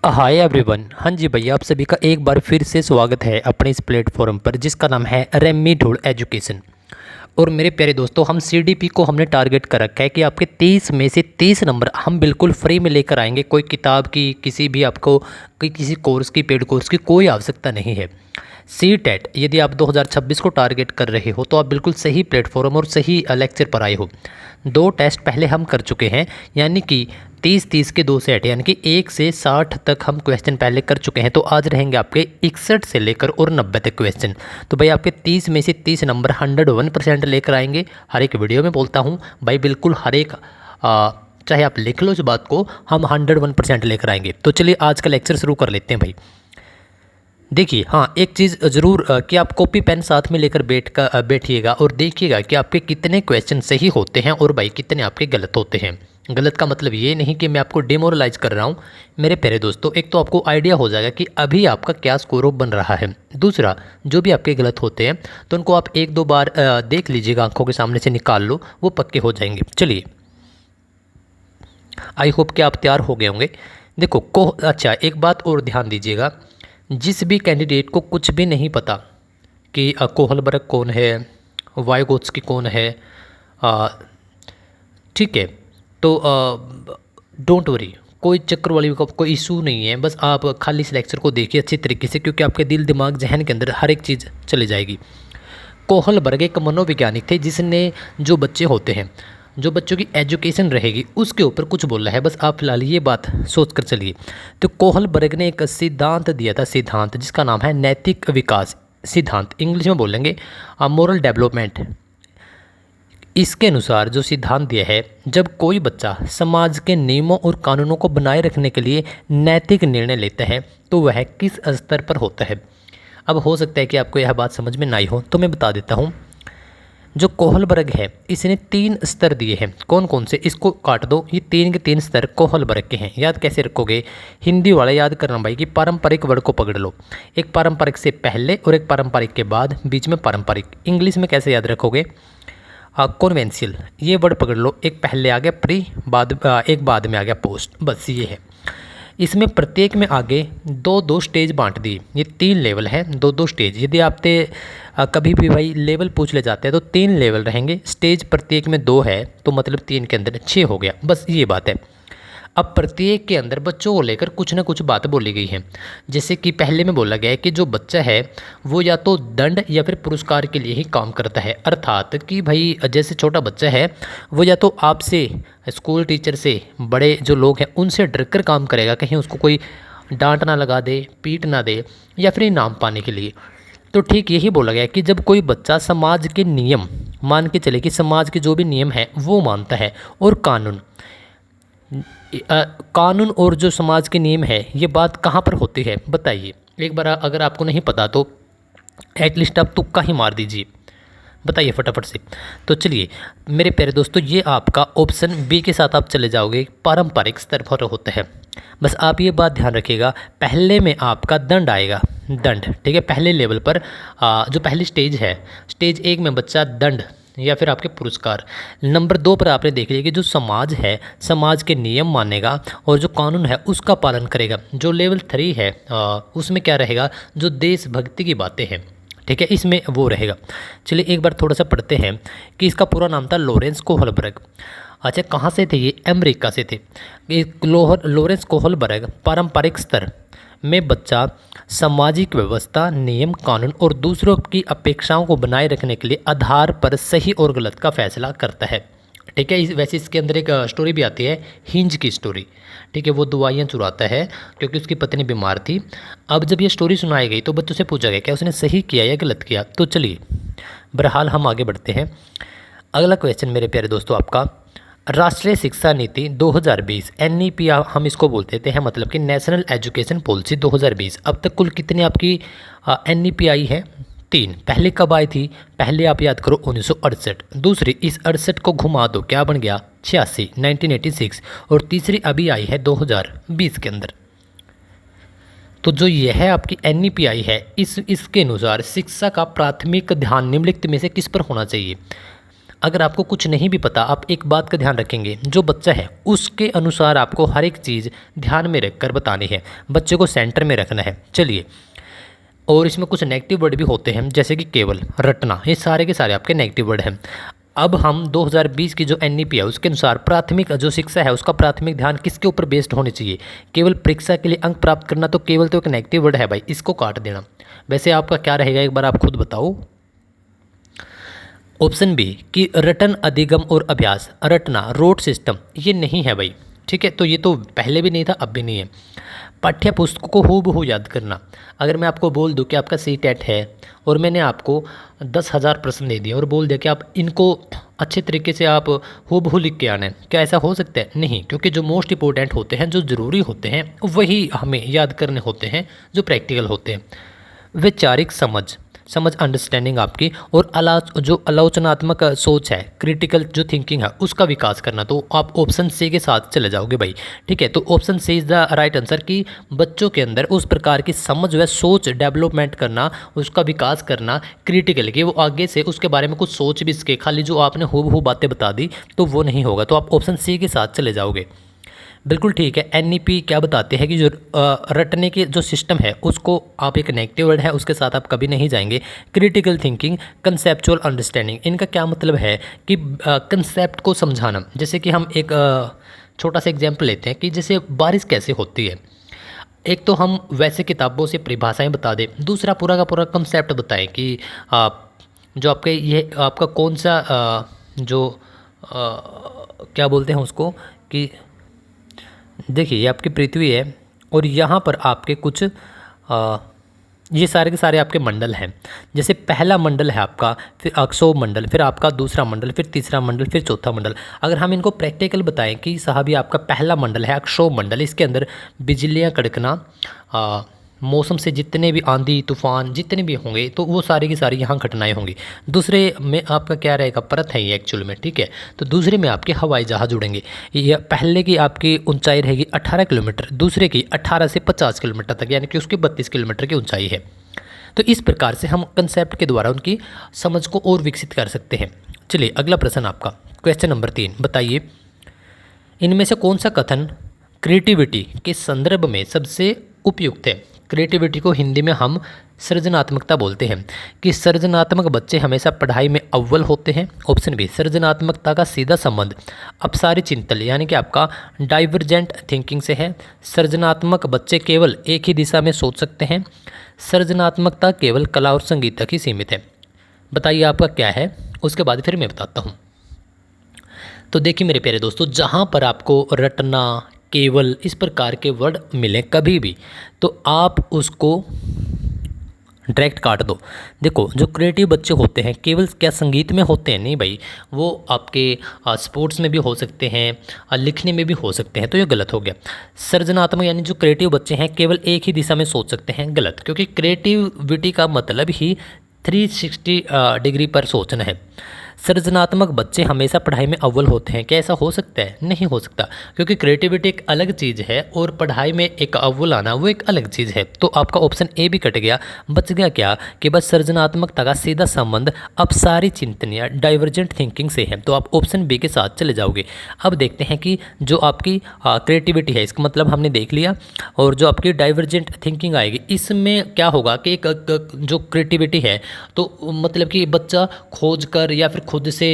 Hi everyone. हाँ जी भैया, आप सभी का एक बार फिर से स्वागत है अपने इस प्लेटफॉर्म पर जिसका नाम है रेमी ढूल एजुकेशन। और मेरे प्यारे दोस्तों, हम सीडीपी को हमने टारगेट कर रखा है कि आपके 30 में से 30 नंबर हम बिल्कुल फ्री में लेकर आएंगे। कोई किताब की, किसी भी आपको किसी कोर्स की, पेड कोर्स की कोई आवश्यकता नहीं है। सी टेट यदि आप 2026 को टारगेट कर रहे हो तो आप बिल्कुल सही प्लेटफॉर्म और सही लेक्चर पर आए हो। 2 टेस्ट पहले हम कर चुके हैं, यानी कि 30-30 के 2 सेट, यानी कि 1 से 60 तक हम क्वेश्चन पहले कर चुके हैं। तो आज रहेंगे आपके 61 से लेकर और 90 तक क्वेश्चन। तो भाई आपके 30 में से 30 नंबर 101% लेकर आएंगे। हर एक वीडियो में बोलता हूँ भाई, बिल्कुल हर एक चाहे आप लिख लो इस बात को, हम 101% लेकर आएंगे। तो चलिए आज का लेक्चर शुरू कर लेते हैं भाई। देखिए, हाँ, एक चीज़ ज़रूर कि आप कॉपी पेन साथ में लेकर बैठिएगा और देखिएगा कि आपके कितने क्वेश्चन सही होते हैं और भाई कितने आपके गलत होते हैं। गलत का मतलब ये नहीं कि मैं आपको डिमोरलाइज कर रहा हूँ मेरे प्यारे दोस्तों। एक तो आपको आइडिया हो जाएगा कि अभी आपका क्या स्कोर बन रहा है। दूसरा, जो भी आपके गलत होते हैं तो उनको आप 1-2 बार देख लीजिएगा, आंखों के सामने से निकाल लो, वो पक्के हो जाएंगे। चलिए, आई होप कि आप तैयार हो गए होंगे। देखो अच्छा, एक बात और ध्यान दीजिएगा। जिस भी कैंडिडेट को कुछ भी नहीं पता कि कोहलबर्ग कौन है, वाइगोत्स्की कौन है, ठीक है, तो डोंट वरी, कोई चक्कर वाली का कोई इशू नहीं है। बस आप खाली इस लेक्चर को देखिए अच्छी तरीके से, क्योंकि आपके दिल दिमाग जहन के अंदर हर एक चीज़ चली जाएगी। कोहलबर्ग एक मनोवैज्ञानिक थे जिसने जो बच्चे होते हैं, जो बच्चों की एजुकेशन रहेगी उसके ऊपर कुछ बोला है। बस आप फिलहाल ये बात सोच कर चलिए। तो कोहलबर्ग ने एक सिद्धांत दिया था, सिद्धांत जिसका नाम है नैतिक विकास सिद्धांत, इंग्लिश में बोलेंगे मोरल डेवलपमेंट। इसके अनुसार जो सिद्धांत दिया है, जब कोई बच्चा समाज के नियमों और कानूनों को बनाए रखने के लिए नैतिक निर्णय लेता है तो वह किस स्तर पर होता है। अब हो सकता है कि आपको यह बात समझ में ना आई हो, तो मैं बता देता हूँ। जो कोहलबर्ग है इसने 3 स्तर दिए हैं। कौन कौन से, इसको काट दो। ये 3 के 3 स्तर कोहलबर्ग के हैं। याद कैसे रखोगे? हिंदी वाले याद करना भाई कि पारंपरिक वर्ड को पकड़ लो। एक पारंपरिक से पहले और एक पारंपरिक के बाद, बीच में पारंपरिक। इंग्लिश में कैसे याद रखोगे? कॉन्वेंशियल, ये वर्ड पकड़ लो। एक पहले आ गया प्री, एक बाद में आ गया पोस्ट। बस ये है। इसमें प्रत्येक में आगे 2-2 स्टेज बांट दी। ये 3 लेवल है, 2-2 स्टेज। यदि आपसे कभी भी भाई लेवल पूछ ले जाते हैं तो 3 लेवल रहेंगे। स्टेज प्रत्येक में 2 है तो मतलब 3 के अंदर 6 हो गया। बस ये बात है। अब प्रत्येक के अंदर बच्चों को लेकर कुछ ना कुछ बात बोली गई है। जैसे कि पहले में बोला गया है कि जो बच्चा है वो या तो दंड या फिर पुरस्कार के लिए ही काम करता है। अर्थात कि भाई जैसे छोटा बच्चा है वो या तो आपसे, स्कूल टीचर से, बड़े जो लोग हैं उनसे डर कर काम करेगा, कहीं उसको कोई डांट ना लगा दे, पीट ना दे, या फिर इनाम पाने के लिए। तो ठीक यही बोला गया कि जब कोई बच्चा समाज के नियम मान के चले, कि समाज के जो भी नियम है वो मानता है, और कानून और जो समाज के नियम है, ये बात कहाँ पर होती है बताइए। एक बार अगर आपको नहीं पता तो एटलीस्ट आप तुक्का ही मार दीजिए, बताइए फटाफट से। तो चलिए मेरे प्यारे दोस्तों, ये आपका ऑप्शन बी के साथ आप चले जाओगे, पारंपरिक स्तर पर होता है। बस आप ये बात ध्यान रखिएगा, पहले में आपका दंड आएगा, दंड, ठीक है। पहले लेवल पर जो पहली स्टेज है, स्टेज 1 में बच्चा दंड या फिर आपके पुरस्कार। नंबर 2 पर आपने देख लिया कि जो समाज है, समाज के नियम मानेगा और जो कानून है उसका पालन करेगा। जो लेवल 3 है उसमें क्या रहेगा, जो देशभक्ति की बातें हैं, ठीक है, इसमें वो रहेगा। चलिए एक बार थोड़ा सा पढ़ते हैं कि इसका पूरा नाम था लॉरेंस कोहलबर्ग। अच्छा, कहाँ से थे ये? अमेरिका से थे। लॉरेंस कोहलबर्ग पारंपरिक स्तर में बच्चा सामाजिक व्यवस्था, नियम कानून और दूसरों की अपेक्षाओं को बनाए रखने के लिए आधार पर सही और गलत का फैसला करता है, ठीक है। वैसे इसके अंदर एक स्टोरी भी आती है, हिंज की स्टोरी, ठीक है। वो दवाइयाँ चुराता है क्योंकि उसकी पत्नी बीमार थी। अब जब ये स्टोरी सुनाई गई तो बच्चों से पूछा गया क्या उसने सही किया या गलत किया। तो चलिए बहरहाल हम आगे बढ़ते हैं। अगला क्वेश्चन मेरे प्यारे दोस्तों आपका, राष्ट्रीय शिक्षा नीति 2020 NEP हम इसको बोलते थे हैं, मतलब कि नेशनल एजुकेशन पॉलिसी 2020। अब तक कुल कितनी आपकी NEP आई है? 3। पहले कब आई थी? पहले आप याद करो 1968। दूसरी, इस 68 को घुमा दो, क्या बन गया? 86, 1986। और तीसरी अभी आई है 2020 के अंदर। तो जो यह है आपकी NEP आई है, इसके अनुसार शिक्षा का प्राथमिक ध्यान निम्नलिखित में से किस पर होना चाहिए? अगर आपको कुछ नहीं भी पता, आप एक बात का ध्यान रखेंगे, जो बच्चा है उसके अनुसार आपको हर एक चीज़ ध्यान में रखकर बतानी है, बच्चे को सेंटर में रखना है। चलिए, और इसमें कुछ नेगेटिव वर्ड भी होते हैं, जैसे कि केवल, रटना, ये सारे के सारे आपके नेगेटिव वर्ड हैं। अब हम 2020 की जो एनईपी है उसके अनुसार प्राथमिक जो शिक्षा है उसका प्राथमिक ध्यान किसके ऊपर बेस्ड होनी चाहिए? केवल परीक्षा के लिए अंक प्राप्त करना, तो केवल तो एक नेगेटिव वर्ड है भाई, इसको काट देना। वैसे आपका क्या रहेगा, एक बार आप खुद बताओ। ऑप्शन बी कि रटन, अधिगम और अभ्यास। रटना, रोट सिस्टम, ये नहीं है भाई, ठीक है। तो ये तो पहले भी नहीं था, अब भी नहीं है। पाठ्य पुस्तक को हूबहू याद करना। अगर मैं आपको बोल दूं कि आपका सीटेट है और मैंने आपको 10,000 प्रश्न दे दिए और बोल दिया कि आप इनको अच्छे तरीके से आप हूबहू लिख के आना है, क्या ऐसा हो सकता है? नहीं, क्योंकि जो मोस्ट इंपॉर्टेंट होते हैं, जो ज़रूरी होते हैं, वही हमें याद करने होते हैं, जो प्रैक्टिकल होते हैं। वैचारिक समझ, अंडरस्टैंडिंग आपकी, और जो आलोचनात्मक सोच है, क्रिटिकल जो थिंकिंग है, उसका विकास करना। तो आप ऑप्शन सी के साथ चले जाओगे भाई, ठीक है। तो option C is the right answer कि बच्चों के अंदर उस प्रकार की समझ व सोच डेवलपमेंट करना, उसका विकास करना क्रिटिकल, कि वो आगे से उसके बारे में कुछ सोच भी सके। खाली जो आपने हूबहू बातें बता दी तो वो नहीं होगा। तो आप ऑप्शन सी के साथ चले जाओगे, बिल्कुल ठीक है। एनईपी क्या बताते हैं कि जो रटने के जो सिस्टम है उसको आप, एक नेगेटिव वर्ड है उसके साथ आप कभी नहीं जाएंगे। क्रिटिकल थिंकिंग, कंसेप्चुअल अंडरस्टैंडिंग, इनका क्या मतलब है कि कंसेप्ट को समझाना। जैसे कि हम एक छोटा सा एग्जांपल लेते हैं कि जैसे बारिश कैसे होती है। एक तो हम वैसे किताबों से परिभाषाएं बता दें, दूसरा पूरा का पूरा कंसेप्ट बताएं कि जो आपके ये आपका कौन सा जो क्या बोलते हैं उसको, कि देखिए ये आपकी पृथ्वी है और यहाँ पर आपके कुछ ये सारे के सारे आपके मंडल हैं। जैसे पहला मंडल है आपका, फिर अक्षोभ मंडल, फिर आपका दूसरा मंडल, फिर तीसरा मंडल, फिर चौथा मंडल। अगर हम इनको प्रैक्टिकल बताएं कि साहब ये आपका पहला मंडल है अक्षोभ मंडल, इसके अंदर बिजलियाँ कड़कना, मौसम से जितने भी आंधी तूफान जितने भी होंगे तो वो सारी की सारी यहाँ घटनाएं होंगी। दूसरे में आपका क्या रहेगा, परत है ये एक्चुअल में, ठीक है। तो दूसरे में आपके हवाई जहाज़ उड़ेंगे। ये पहले की आपकी ऊंचाई रहेगी 18 किलोमीटर, दूसरे की 18 से 50 किलोमीटर तक, यानी कि उसकी 32 किलोमीटर की ऊंचाई है। तो इस प्रकार से हम कंसेप्ट के द्वारा उनकी समझ को और विकसित कर सकते हैं। चलिए अगला प्रश्न आपका, क्वेश्चन नंबर 3, बताइए इनमें से कौन सा कथन क्रिएटिविटी के संदर्भ में सबसे उपयुक्त है? क्रिएटिविटी को हिंदी में हम सृजनात्मकता बोलते हैं कि सृजनात्मक बच्चे हमेशा पढ़ाई में अव्वल होते हैं। ऑप्शन बी, सृजनात्मकता का सीधा संबंध अपसारी चिंतन यानी कि आपका डाइवर्जेंट थिंकिंग से है। सृजनात्मक बच्चे केवल एक ही दिशा में सोच सकते हैं। सृजनात्मकता केवल कला और संगीत तक ही सीमित है। बताइए आपका क्या है, उसके बाद फिर मैं बताता हूँ। तो देखिए मेरे प्यारे दोस्तों, जहाँ पर आपको रटना, केवल, इस प्रकार के वर्ड मिले कभी भी, तो आप उसको डायरेक्ट काट दो। देखो जो क्रिएटिव बच्चे होते हैं केवल क्या संगीत में होते हैं? नहीं भाई, वो आपके स्पोर्ट्स में भी हो सकते हैं, लिखने में भी हो सकते हैं, तो ये गलत हो गया। सृजनात्मक यानी जो क्रिएटिव बच्चे हैं केवल एक ही दिशा में सोच सकते हैं, गलत, क्योंकि क्रिएटिविटी का मतलब ही 360 डिग्री पर सोचना है। सृजनात्मक बच्चे हमेशा पढ़ाई में अव्वल होते हैं, क्या ऐसा हो सकता है? नहीं हो सकता, क्योंकि क्रिएटिविटी एक अलग चीज़ है और पढ़ाई में एक अव्वल आना वो एक अलग चीज़ है। तो आपका ऑप्शन ए भी कट गया। बच गया क्या कि बस सृजनात्मकता का सीधा संबंध अपसारी चिंतन या डाइवर्जेंट थिंकिंग से है। तो आप ऑप्शन बी के साथ चले जाओगे। अब देखते हैं कि जो आपकी क्रिएटिविटी है, इसका मतलब हमने देख लिया, और जो आपकी डाइवर्जेंट थिंकिंग आएगी इसमें क्या होगा कि एक जो क्रिएटिविटी है तो मतलब कि बच्चा खोज कर या फिर खुद से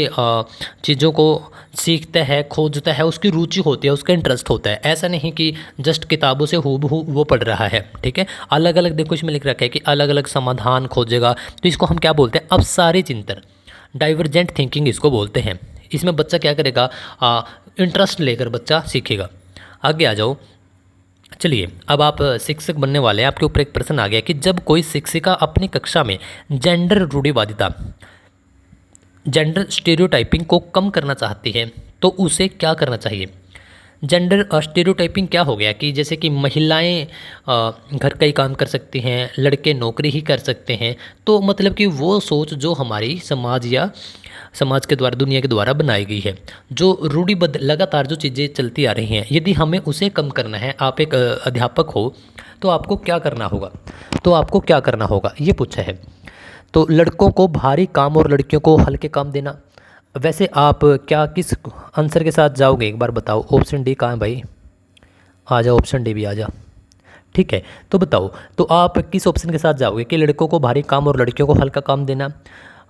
चीज़ों को सीखता है, खोजता है, उसकी रुचि होती है, उसका इंटरेस्ट होता है। ऐसा नहीं कि जस्ट किताबों से हूबहू वो पढ़ रहा है, ठीक है। अलग अलग देखो इसमें लिख रखा है कि अलग अलग समाधान खोजेगा, तो इसको हम क्या बोलते हैं? अपसारी चिंतन, डाइवर्जेंट थिंकिंग इसको बोलते हैं। इसमें बच्चा क्या करेगा? इंटरेस्ट लेकर बच्चा सीखेगा। आगे आ जाओ। चलिए अब आप शिक्षक बनने वाले हैं, आपके ऊपर एक प्रश्न आ गया कि जब कोई शिक्षिका अपनी कक्षा में जेंडर रूढ़िवादिता, जेंडर स्टेरियोटाइपिंग को कम करना चाहती है तो उसे क्या करना चाहिए? जेंडर स्टेरियोटाइपिंग क्या हो गया कि जैसे कि महिलाएं घर का ही काम कर सकती हैं, लड़के नौकरी ही कर सकते हैं, तो मतलब कि वो सोच जो हमारी समाज या समाज के द्वारा, दुनिया के द्वारा बनाई गई है, जो रूढ़िबद्ध लगातार जो चीज़ें चलती आ रही हैं, यदि हमें उसे कम करना है, आप एक अध्यापक हो तो आपको क्या करना होगा? तो आपको क्या करना होगा ये पूछा है। तो लड़कों को भारी काम और लड़कियों को हल्के काम देना, वैसे आप क्या किस आंसर के साथ जाओगे एक बार बताओ। ऑप्शन डी कहाँ है भाई? आ जाओ, ऑप्शन डी भी आ जा। ठीक है, तो बताओ, तो आप किस ऑप्शन के साथ जाओगे कि लड़कों को भारी काम और लड़कियों को हल्का काम देना?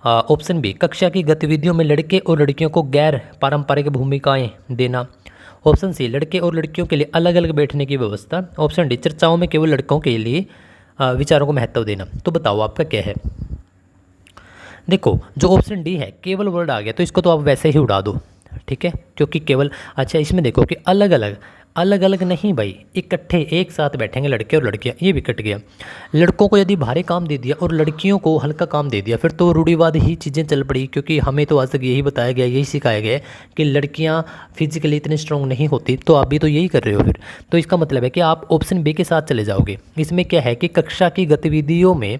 ऑप्शन बी, कक्षा की गतिविधियों में लड़के और लड़कियों को गैर पारंपरिक भूमिकाएं देना। ऑप्शन सी, लड़के और लड़कियों के लिए अलग अलग बैठने की व्यवस्था। ऑप्शन डी, चर्चाओं में केवल लड़कों के लिए विचारों को महत्व देना। तो बताओ आपका क्या है? देखो, जो ऑप्शन डी है केवल वर्ड आ गया तो इसको तो आप वैसे ही उड़ा दो, ठीक है, क्योंकि केवल, अच्छा इसमें देखो कि अलग अलग, अलग अलग नहीं भाई, इकट्ठे एक साथ बैठेंगे लड़के और लड़कियां, ये भी कट गया। लड़कों को यदि भारी काम दे दिया और लड़कियों को हल्का काम दे दिया फिर तो रूढ़िवाद ही चीज़ें चल पड़ी, क्योंकि हमें तो आज तक यही बताया गया, यही सिखाया गया है कि लड़कियां फिजिकली इतनी स्ट्रांग नहीं होती, तो आप भी तो यही कर रहे हो फिर। तो इसका मतलब है कि आप ऑप्शन बी के साथ चले जाओगे। इसमें क्या है कि कक्षा की गतिविधियों में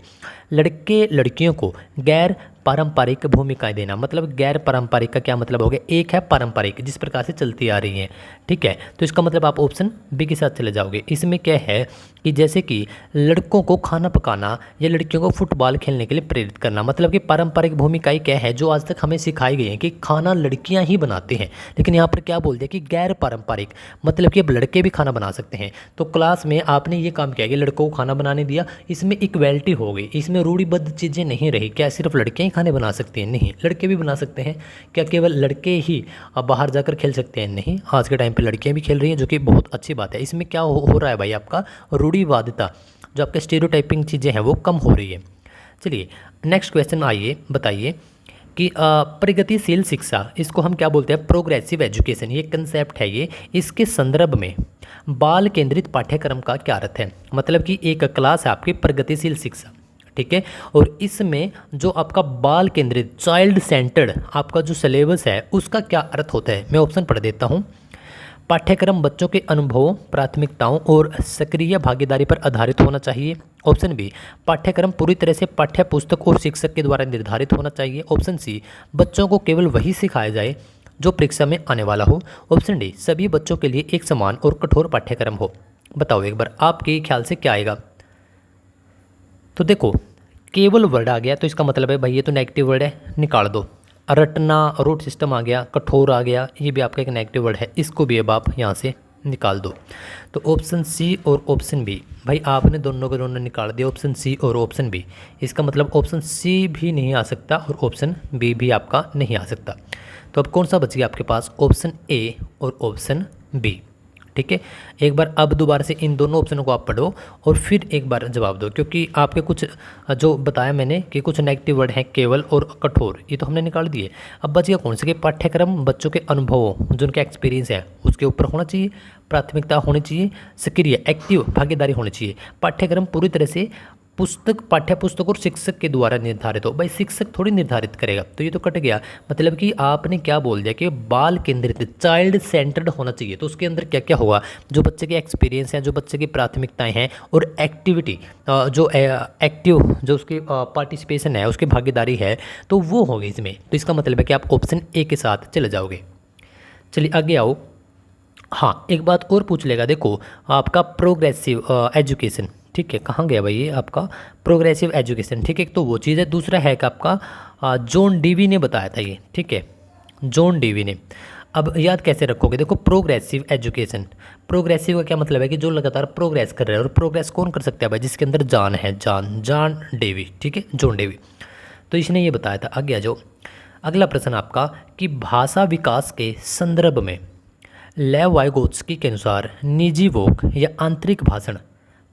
लड़के लड़कियों को गैर पारंपरिक भूमिकाएं देना। मतलब गैर पारंपरिक का क्या मतलब हो गया? एक है पारंपरिक, जिस प्रकार से चलती आ रही हैं, ठीक है, तो इसका मतलब आप ऑप्शन बी के साथ चले जाओगे। इसमें क्या है कि जैसे कि लड़कों को खाना पकाना या लड़कियों को फुटबॉल खेलने के लिए प्रेरित करना। मतलब कि पारंपरिक भूमिकाएं क्या है जो आज तक हमें सिखाई गई हैं कि खाना लड़कियां ही बनाती हैं, लेकिन यहाँ पर क्या बोल दिया कि गैर पारंपरिक, मतलब कि अब लड़के भी खाना बना सकते हैं। तो क्लास में आपने ये काम किया कि लड़कों को खाना बनाने दिया, इसमें इक्वलिटी हो गई, इसमें रूढ़िबद्ध चीज़ें नहीं रही। क्या सिर्फ लड़कियां ही खाने बना सकती हैं? नहीं, लड़के भी बना सकते हैं। क्या केवल लड़के ही अब बाहर जाकर खेल सकते हैं? नहीं, आज के टाइम पे लड़कियां भी खेल रही हैं, जो कि बहुत अच्छी बात है। इसमें क्या हो रहा है भाई? आपका रूढ़िवादिता, जो आपके स्टीरियोटाइपिंग चीज़ें हैं वो कम हो रही है। चलिए नेक्स्ट क्वेश्चन आइए, बताइए कि प्रगतिशील शिक्षा, इसको हम क्या बोलते हैं? प्रोग्रेसिव एजुकेशन, ये कंसेप्ट है ये। इसके संदर्भ में बाल केंद्रित पाठ्यक्रम का क्या अर्थ है? मतलब कि एक क्लास है आपकी प्रगतिशील शिक्षा, ठीक है, और इसमें जो आपका बाल केंद्रित, चाइल्ड सेंटर्ड आपका जो सिलेबस है उसका क्या अर्थ होता है? मैं ऑप्शन पढ़ देता हूँ। पाठ्यक्रम बच्चों के अनुभवों, प्राथमिकताओं और सक्रिय भागीदारी पर आधारित होना चाहिए। ऑप्शन बी, पाठ्यक्रम पूरी तरह से पाठ्य पुस्तक और शिक्षक के द्वारा निर्धारित होना चाहिए। ऑप्शन सी, बच्चों को केवल वही सिखाया जाए जो परीक्षा में आने वाला हो। ऑप्शन डी, सभी बच्चों के लिए एक समान और कठोर पाठ्यक्रम हो। बताओ एक बार आपके ख्याल से क्या आएगा? तो देखो, केवल वर्ड आ गया तो इसका मतलब है भाई ये तो नेगेटिव वर्ड है, निकाल दो। रटना, रूट सिस्टम आ गया, कठोर आ गया, ये भी आपका एक नेगेटिव वर्ड है, इसको भी अब आप यहाँ से निकाल दो। तो ऑप्शन सी और ऑप्शन बी, भाई आपने दोनों के दोनों निकाल दिया, ऑप्शन सी और ऑप्शन बी। इसका मतलब ऑप्शन सी भी नहीं आ सकता और ऑप्शन बी भी आपका नहीं आ सकता। तो अब कौन सा बच गया आपके पास? ऑप्शन ए और ऑप्शन बी, ठीक है। एक बार अब दोबारा से इन दोनों ऑप्शनों को आप पढ़ो और फिर एक बार जवाब दो, क्योंकि आपके कुछ जो बताया मैंने कि कुछ नेगेटिव वर्ड हैं, केवल और कठोर, ये तो हमने निकाल दिए। अब बच गया कौन से? कि पाठ्यक्रम बच्चों के अनुभवों, जो उनके एक्सपीरियंस है उसके ऊपर होना चाहिए, प्राथमिकता होनी चाहिए, सक्रिय एक्टिव भागीदारी होनी चाहिए। पाठ्यक्रम पूरी तरह से पुस्तक, पाठ्य पुस्तक और शिक्षक के द्वारा निर्धारित हो। भाई शिक्षक थोड़ी निर्धारित करेगा, तो ये तो कट गया। मतलब कि आपने क्या बोल दिया कि बाल केंद्रित, चाइल्ड सेंटर्ड होना चाहिए। तो उसके अंदर क्या क्या होगा? जो बच्चे के एक्सपीरियंस हैं, जो बच्चे की प्राथमिकताएं हैं और एक्टिविटी, जो एक्टिव, जो उसकी पार्टिसिपेशन है, उसकी भागीदारी है, तो वो होगी इसमें। तो इसका मतलब है कि आप ऑप्शन ए के साथ चले जाओगे। चलिए आगे आओ। हाँ, एक बात और पूछ लेगा, देखो आपका प्रोग्रेसिव एजुकेशन, ठीक है, कहाँ गया भाई ये आपका प्रोग्रेसिव एजुकेशन, ठीक है, तो वो चीज़ है। दूसरा है कि आपका जॉन डीवी ने बताया था ये, ठीक है, जॉन डीवी ने। अब याद कैसे रखोगे? देखो प्रोग्रेसिव एजुकेशन, प्रोग्रेसिव का क्या मतलब है कि जो लगातार प्रोग्रेस कर रहा है, और प्रोग्रेस कौन कर सकता है भाई? जिसके अंदर जान है, जॉन डीवी, ठीक है, जॉन डीवी। तो इसने ये बताया था। आगे आ जाओ, अगला प्रश्न आपका कि भाषा विकास के संदर्भ में लेव वाइगोत्स्की के अनुसार निजी वोक या आंतरिक भाषण,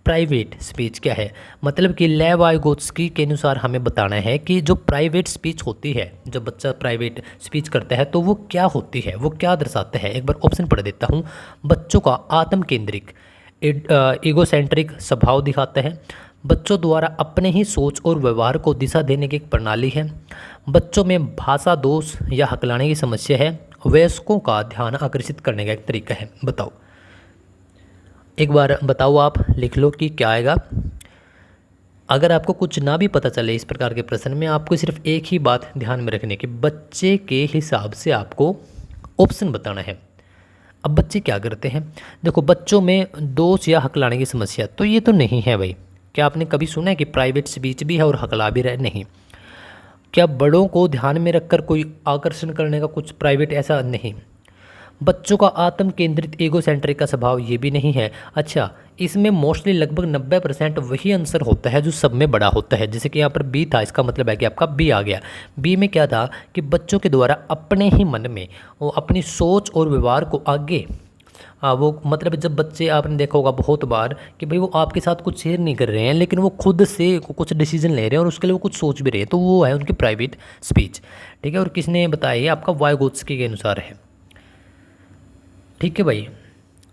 प्राइवेट स्पीच क्या है? मतलब कि लेव वाइगोत्स्की के अनुसार हमें बताना है कि जो प्राइवेट स्पीच होती है, जब बच्चा प्राइवेट स्पीच करता है तो वो क्या होती है, वो क्या दर्शाता है? एक बार ऑप्शन पढ़ देता हूँ। बच्चों का आत्म केंद्रिक, ईगोसेंट्रिक स्वभाव दिखाता है। बच्चों द्वारा अपने ही सोच और व्यवहार को दिशा देने की एक प्रणाली है। बच्चों में भाषा दोष या हकलाने की समस्या है। वयस्कों का ध्यान आकर्षित करने का एक तरीका है। बताओ एक बार, बताओ आप लिख लो कि क्या आएगा। अगर आपको कुछ ना भी पता चले इस प्रकार के प्रश्न में, आपको सिर्फ एक ही बात ध्यान में रखनी है कि बच्चे के हिसाब से आपको ऑप्शन बताना है। अब बच्चे क्या करते हैं? देखो बच्चों में दोष या हकलाने की समस्या, तो ये तो नहीं है भाई। क्या आपने कभी सुना है कि प्राइवेट स्पीच भी है और हकला भी रहे? नहीं। क्या बड़ों को ध्यान में रखकर कोई आकर्षण करने का कुछ प्राइवेट ऐसा नहीं। बच्चों का आत्म केंद्रित ईगो सेंट्रिक का स्वभाव ये भी नहीं है। अच्छा, इसमें मोस्टली लगभग 90% वही आंसर होता है जो सब में बड़ा होता है। जैसे कि यहाँ पर बी था, इसका मतलब है कि आपका बी आ गया। बी में क्या था कि बच्चों के द्वारा अपने ही मन में वो अपनी सोच और व्यवहार को आगे वो मतलब जब बच्चे, आपने देखा होगा बहुत बार कि भाई वो आपके साथ कुछ शेयर नहीं कर रहे हैं, लेकिन वो खुद से कुछ डिसीजन ले रहे हैं और उसके लिए वो कुछ सोच भी रहे हैं, तो वो है उनकी प्राइवेट स्पीच। ठीक है, और किसने बताया, ये आपका वाइगोत्स्की के अनुसार है। ठीक है भाई,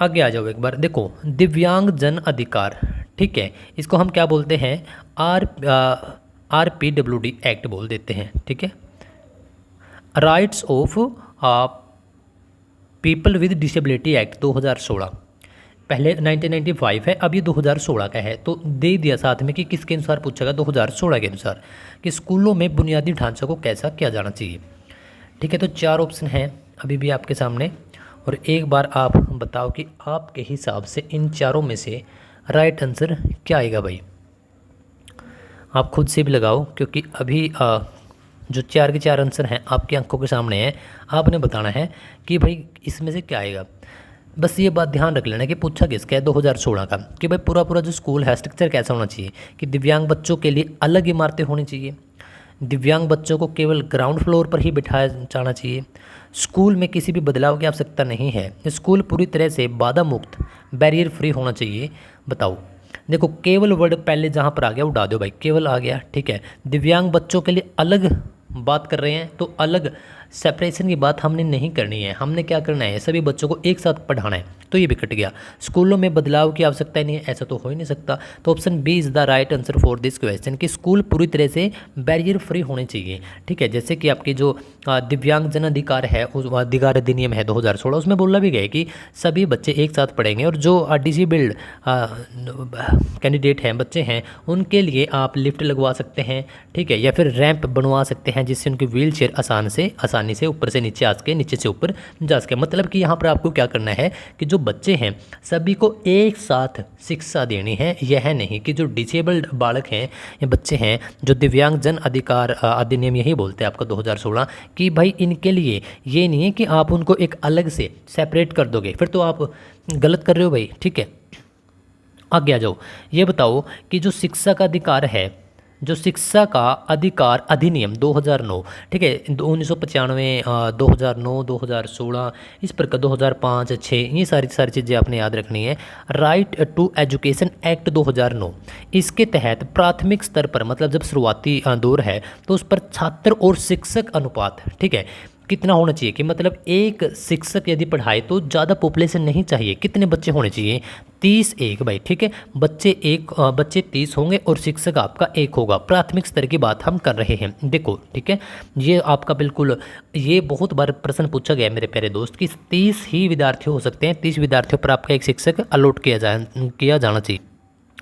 आगे आ जाओ एक बार। देखो, दिव्यांग जन अधिकार, ठीक है, इसको हम क्या बोलते हैं, RPWD एक्ट बोल देते हैं। ठीक है, rights of people with disability act 2016, पहले 1995 है, अब ये 2016 का है। तो दे दिया साथ में कि किसके अनुसार पूछेगा, 2016 के अनुसार, कि स्कूलों में बुनियादी ढांचा को कैसा किया जाना चाहिए। ठीक है, तो 4 ऑप्शन हैं अभी भी आपके सामने, और एक बार आप बताओ कि आपके हिसाब से इन चारों में से राइट आंसर क्या आएगा भाई। आप खुद से भी लगाओ, क्योंकि अभी जो 4 के 4 आंसर हैं आपकी आंखों के सामने हैं। आपने बताना है कि भाई इसमें से क्या आएगा। बस ये बात ध्यान रख लेना कि पूछा किसका है 2016 का, कि भाई पूरा जो स्कूल है स्ट्रक्चर कैसा होना चाहिए, कि दिव्यांग बच्चों के लिए अलग इमारतें होनी चाहिए, दिव्यांग बच्चों को केवल ग्राउंड फ्लोर पर ही बिठाया जाना चाहिए, स्कूल में किसी भी बदलाव की आवश्यकता नहीं है, स्कूल पूरी तरह से बाधा मुक्त बैरियर फ्री होना चाहिए। बताओ, देखो केवल वर्ड पहले जहाँ पर आ गया उड़ा दो भाई, केवल आ गया। ठीक है, दिव्यांग बच्चों के लिए अलग बात कर रहे हैं, तो अलग सेपरेशन की बात हमने नहीं करनी है। हमने क्या करना है, सभी बच्चों को एक साथ पढ़ाना है, तो ये भी कट गया। स्कूलों में बदलाव की आवश्यकता नहीं है, ऐसा तो हो ही नहीं सकता। तो option B is the right answer for this question, कि स्कूल पूरी तरह से बैरियर फ्री होने चाहिए। ठीक है, जैसे कि आपकी जो दिव्यांग जन अधिकार है, उस अधिकार अधिनियम है 2016, उसमें बोला भी गया कि सभी बच्चे एक साथ पढ़ेंगे, और जो डिसेबल्ड कैंडिडेट हैं, बच्चे हैं, उनके लिए आप लिफ्ट लगवा सकते हैं। ठीक है, या फिर रैंप बनवा सकते हैं, जिससे उनकी व्हील चेयर आसानी से ऊपर से नीचे आ सके, नीचे से ऊपर जा सके। मतलब कि यहाँ पर आपको क्या करना है कि जो बच्चे हैं सभी को एक साथ शिक्षा देनी है। यह नहीं कि जो डिसेबल्ड बालक हैं या बच्चे हैं, जो दिव्यांग जन अधिकार अधिनियम यही बोलते हैं आपका 2016, कि भाई इनके लिए ये नहीं है कि आप उनको एक अलग से सेपरेट कर दोगे, फिर तो आप गलत कर रहे हो भाई। ठीक है, आगे आ जाओ। ये बताओ कि जो शिक्षा का अधिकार है, जो शिक्षा का अधिकार अधिनियम 2009, ठीक है, 1995, 2009, 2016, इस प्रकार 2005, 6, ये सारी चीज़ें आपने याद रखनी है। राइट टू एजुकेशन एक्ट 2009, इसके तहत प्राथमिक स्तर पर, मतलब जब शुरुआती दौर है, तो उस पर छात्र और शिक्षक अनुपात, ठीक है, कितना होना चाहिए, कि मतलब एक शिक्षक यदि पढ़ाए तो ज़्यादा पॉपुलेशन नहीं चाहिए, कितने बच्चे होने चाहिए, 30 एक भाई। ठीक है, बच्चे 30 होंगे और शिक्षक आपका एक होगा। प्राथमिक स्तर की बात हम कर रहे हैं। देखो, ठीक है, ये आपका बिल्कुल, ये बहुत बार प्रश्न पूछा गया है मेरे प्यारे दोस्त, कि 30 ही विद्यार्थी हो सकते हैं, 30 विद्यार्थियों पर आपका एक शिक्षक अलॉट किया जाना चाहिए।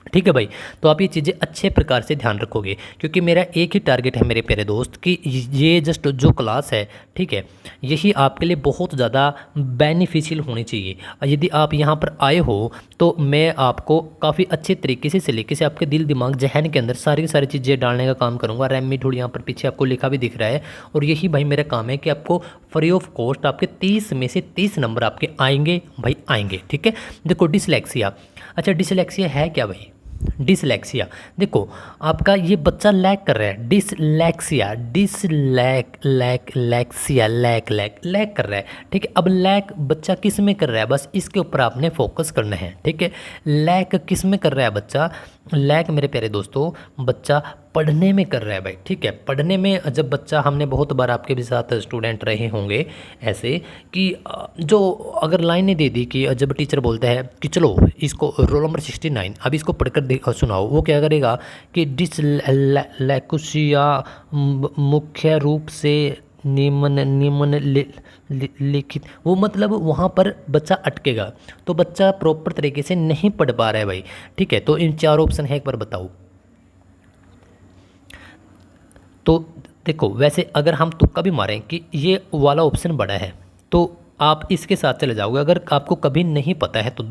ठीक है भाई, तो आप ये चीज़ें अच्छे प्रकार से ध्यान रखोगे, क्योंकि मेरा एक ही टारगेट है मेरे प्यारे दोस्त, कि ये जस्ट जो क्लास है, ठीक है, यही आपके लिए बहुत ज़्यादा बेनिफिशियल होनी चाहिए। यदि आप यहाँ पर आए हो तो मैं आपको काफ़ी अच्छे तरीके से सलीके से आपके दिल दिमाग जहन के अंदर सारी चीज़ें डालने का काम करूँगा। रेमिडहुड यहाँ पर पीछे आपको लिखा भी दिख रहा है, और यही भाई मेरा काम है कि आपको फ्री ऑफ कॉस्ट आपके 30 में से 30 नंबर आपके आएंगे भाई, आएंगे। ठीक है, देखो डिसलेक्सिया, अच्छा डिसलेक्सिया है क्या भाई, डिसलेक्सिया, देखो आपका ये बच्चा लैक कर रहा है, डिसलेक्सिया, लैक कर रहा है। ठीक है, अब लैक बच्चा किस में कर रहा है, बस इसके ऊपर आपने फोकस करना है। ठीक है, लैक किस में कर रहा है बच्चा, लैक मेरे प्यारे दोस्तों बच्चा पढ़ने में कर रहा है भाई। ठीक है, पढ़ने में जब बच्चा, हमने बहुत बार आपके भी साथ स्टूडेंट रहे होंगे ऐसे, कि जो अगर लाइनें दे दी कि जब टीचर बोलता है कि चलो इसको रोल नंबर 69 अब इसको पढ़कर सुनाओ, वो क्या करेगा कि डिसलेक्सिया मुख्य रूप से लिखित, वो मतलब वहाँ पर बच्चा अटकेगा, तो बच्चा प्रॉपर तरीके से नहीं पढ़ पा रहा है भाई। ठीक है, तो इन 4 ऑप्शन है, एक बार बताओ। तो देखो, वैसे अगर हम तुक्का भी मारें कि ये वाला ऑप्शन बड़ा है, तो आप इसके साथ चले जाओगे अगर आपको कभी नहीं पता है तो।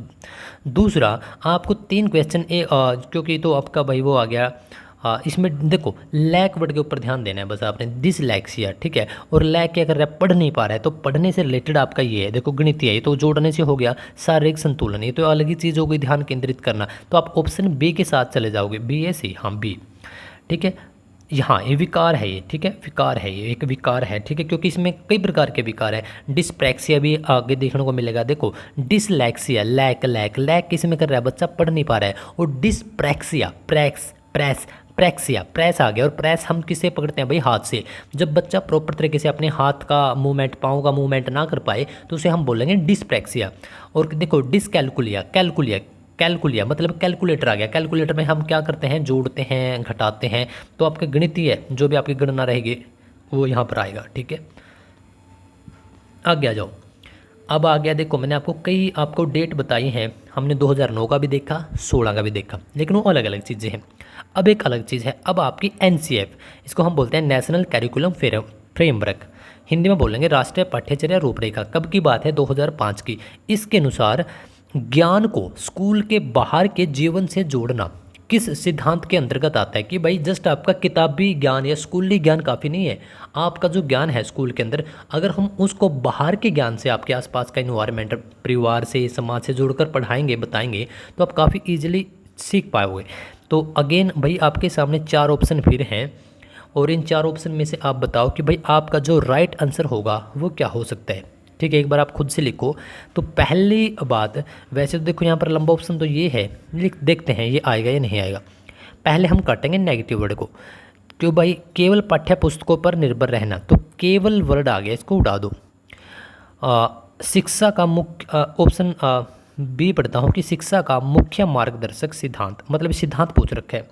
दूसरा, आपको 3 क्वेश्चन क्योंकि तो आपका भाई वो आ गया इसमें देखो लैक वर्ड के ऊपर ध्यान देना है बस आपने, डिसलेक्सिया, ठीक है। और लैक क्या कर रहा है, पढ़ नहीं पा रहा है, तो पढ़ने से रिलेटेड आपका ये है, देखो गणितीय है, ये तो जोड़ने से हो गया। शारीरिक संतुलन, ये तो अलग ही चीज़ हो गई, ध्यान केंद्रित करना। तो आप ऑप्शन बी के साथ चले जाओगे, बी है सी, हाँ बी, ठीक है। यहाँ ये विकार है, ये ठीक है, विकार है, ये एक विकार है, ठीक है, क्योंकि इसमें कई प्रकार के विकार है। डिस्प्रैक्सिया भी आगे देखने को मिलेगा। देखो डिसलैक्सिया, लैक लैक लैक किस में कर रहा है, बच्चा पढ़ नहीं पा रहा है। और डिस्प्रैक्सिया, प्रैक्स प्रेस, प्रैक्सिया, प्रेस आ गया। और प्रेस हम किससे पकड़ते हैं भाई, हाथ से। जब बच्चा प्रॉपर तरीके से अपने हाथ का मूवमेंट, पाँव का मूवमेंट ना कर पाए तो उसे हम बोलेंगे डिस्प्रैक्सिया। और देखो डिसकैलकुलिया, कैलकुलिया, कैलकुलिया मतलब कैलकुलेटर आ गया। कैलकुलेटर में हम क्या करते हैं, जोड़ते हैं, घटाते हैं। तो आपके गणितीय जो भी आपकी गणना रहेगी वो यहाँ पर आएगा, ठीक है। आगे आ जाओ। अब आ गया, देखो मैंने आपको डेट बताई हैं। हमने 2009 का भी देखा, 16 का भी देखा, लेकिन वो अलग अलग चीज़ें हैं। अब एक अलग चीज़ है, अब आपकी एनसीएफ, इसको हम बोलते हैं नेशनल कैरिकुलम फ्रेमवर्क, हिंदी में बोलेंगे राष्ट्रीय पाठ्यचर्या रूपरेखा। कब की बात है, 2005 की। इसके अनुसार ज्ञान को स्कूल के बाहर के जीवन से जोड़ना किस सिद्धांत के अंतर्गत आता है कि भाई जस्ट आपका किताबी ज्ञान या स्कूली ज्ञान काफ़ी नहीं है। आपका जो ज्ञान है स्कूल के अंदर, अगर हम उसको बाहर के ज्ञान से, आपके आसपास का इन्वायरमेंट, परिवार से, समाज से जोड़कर पढ़ाएंगे, बताएंगे, तो आप काफ़ी ईजिली सीख पाओगे। तो अगेन भाई आपके सामने 4 ऑप्शन फिर हैं, और इन 4 ऑप्शन में से आप बताओ कि भाई आपका जो राइट आंसर होगा वो क्या हो सकता है, ठीक है। एक बार आप खुद से लिखो। तो पहली बात, वैसे तो देखो यहाँ पर लंबा ऑप्शन तो ये है, देखते हैं ये आएगा या नहीं आएगा। पहले हम काटेंगे नेगेटिव वर्ड को, क्यों भाई, केवल पाठ्य पुस्तकों पर निर्भर रहना, तो केवल वर्ड आ गया, इसको उड़ा दो। शिक्षा का मुख्य, ऑप्शन बी पढ़ता हूँ कि शिक्षा का मुख्य मार्गदर्शक सिद्धांत, मतलब सिद्धांत पूछ रखा है।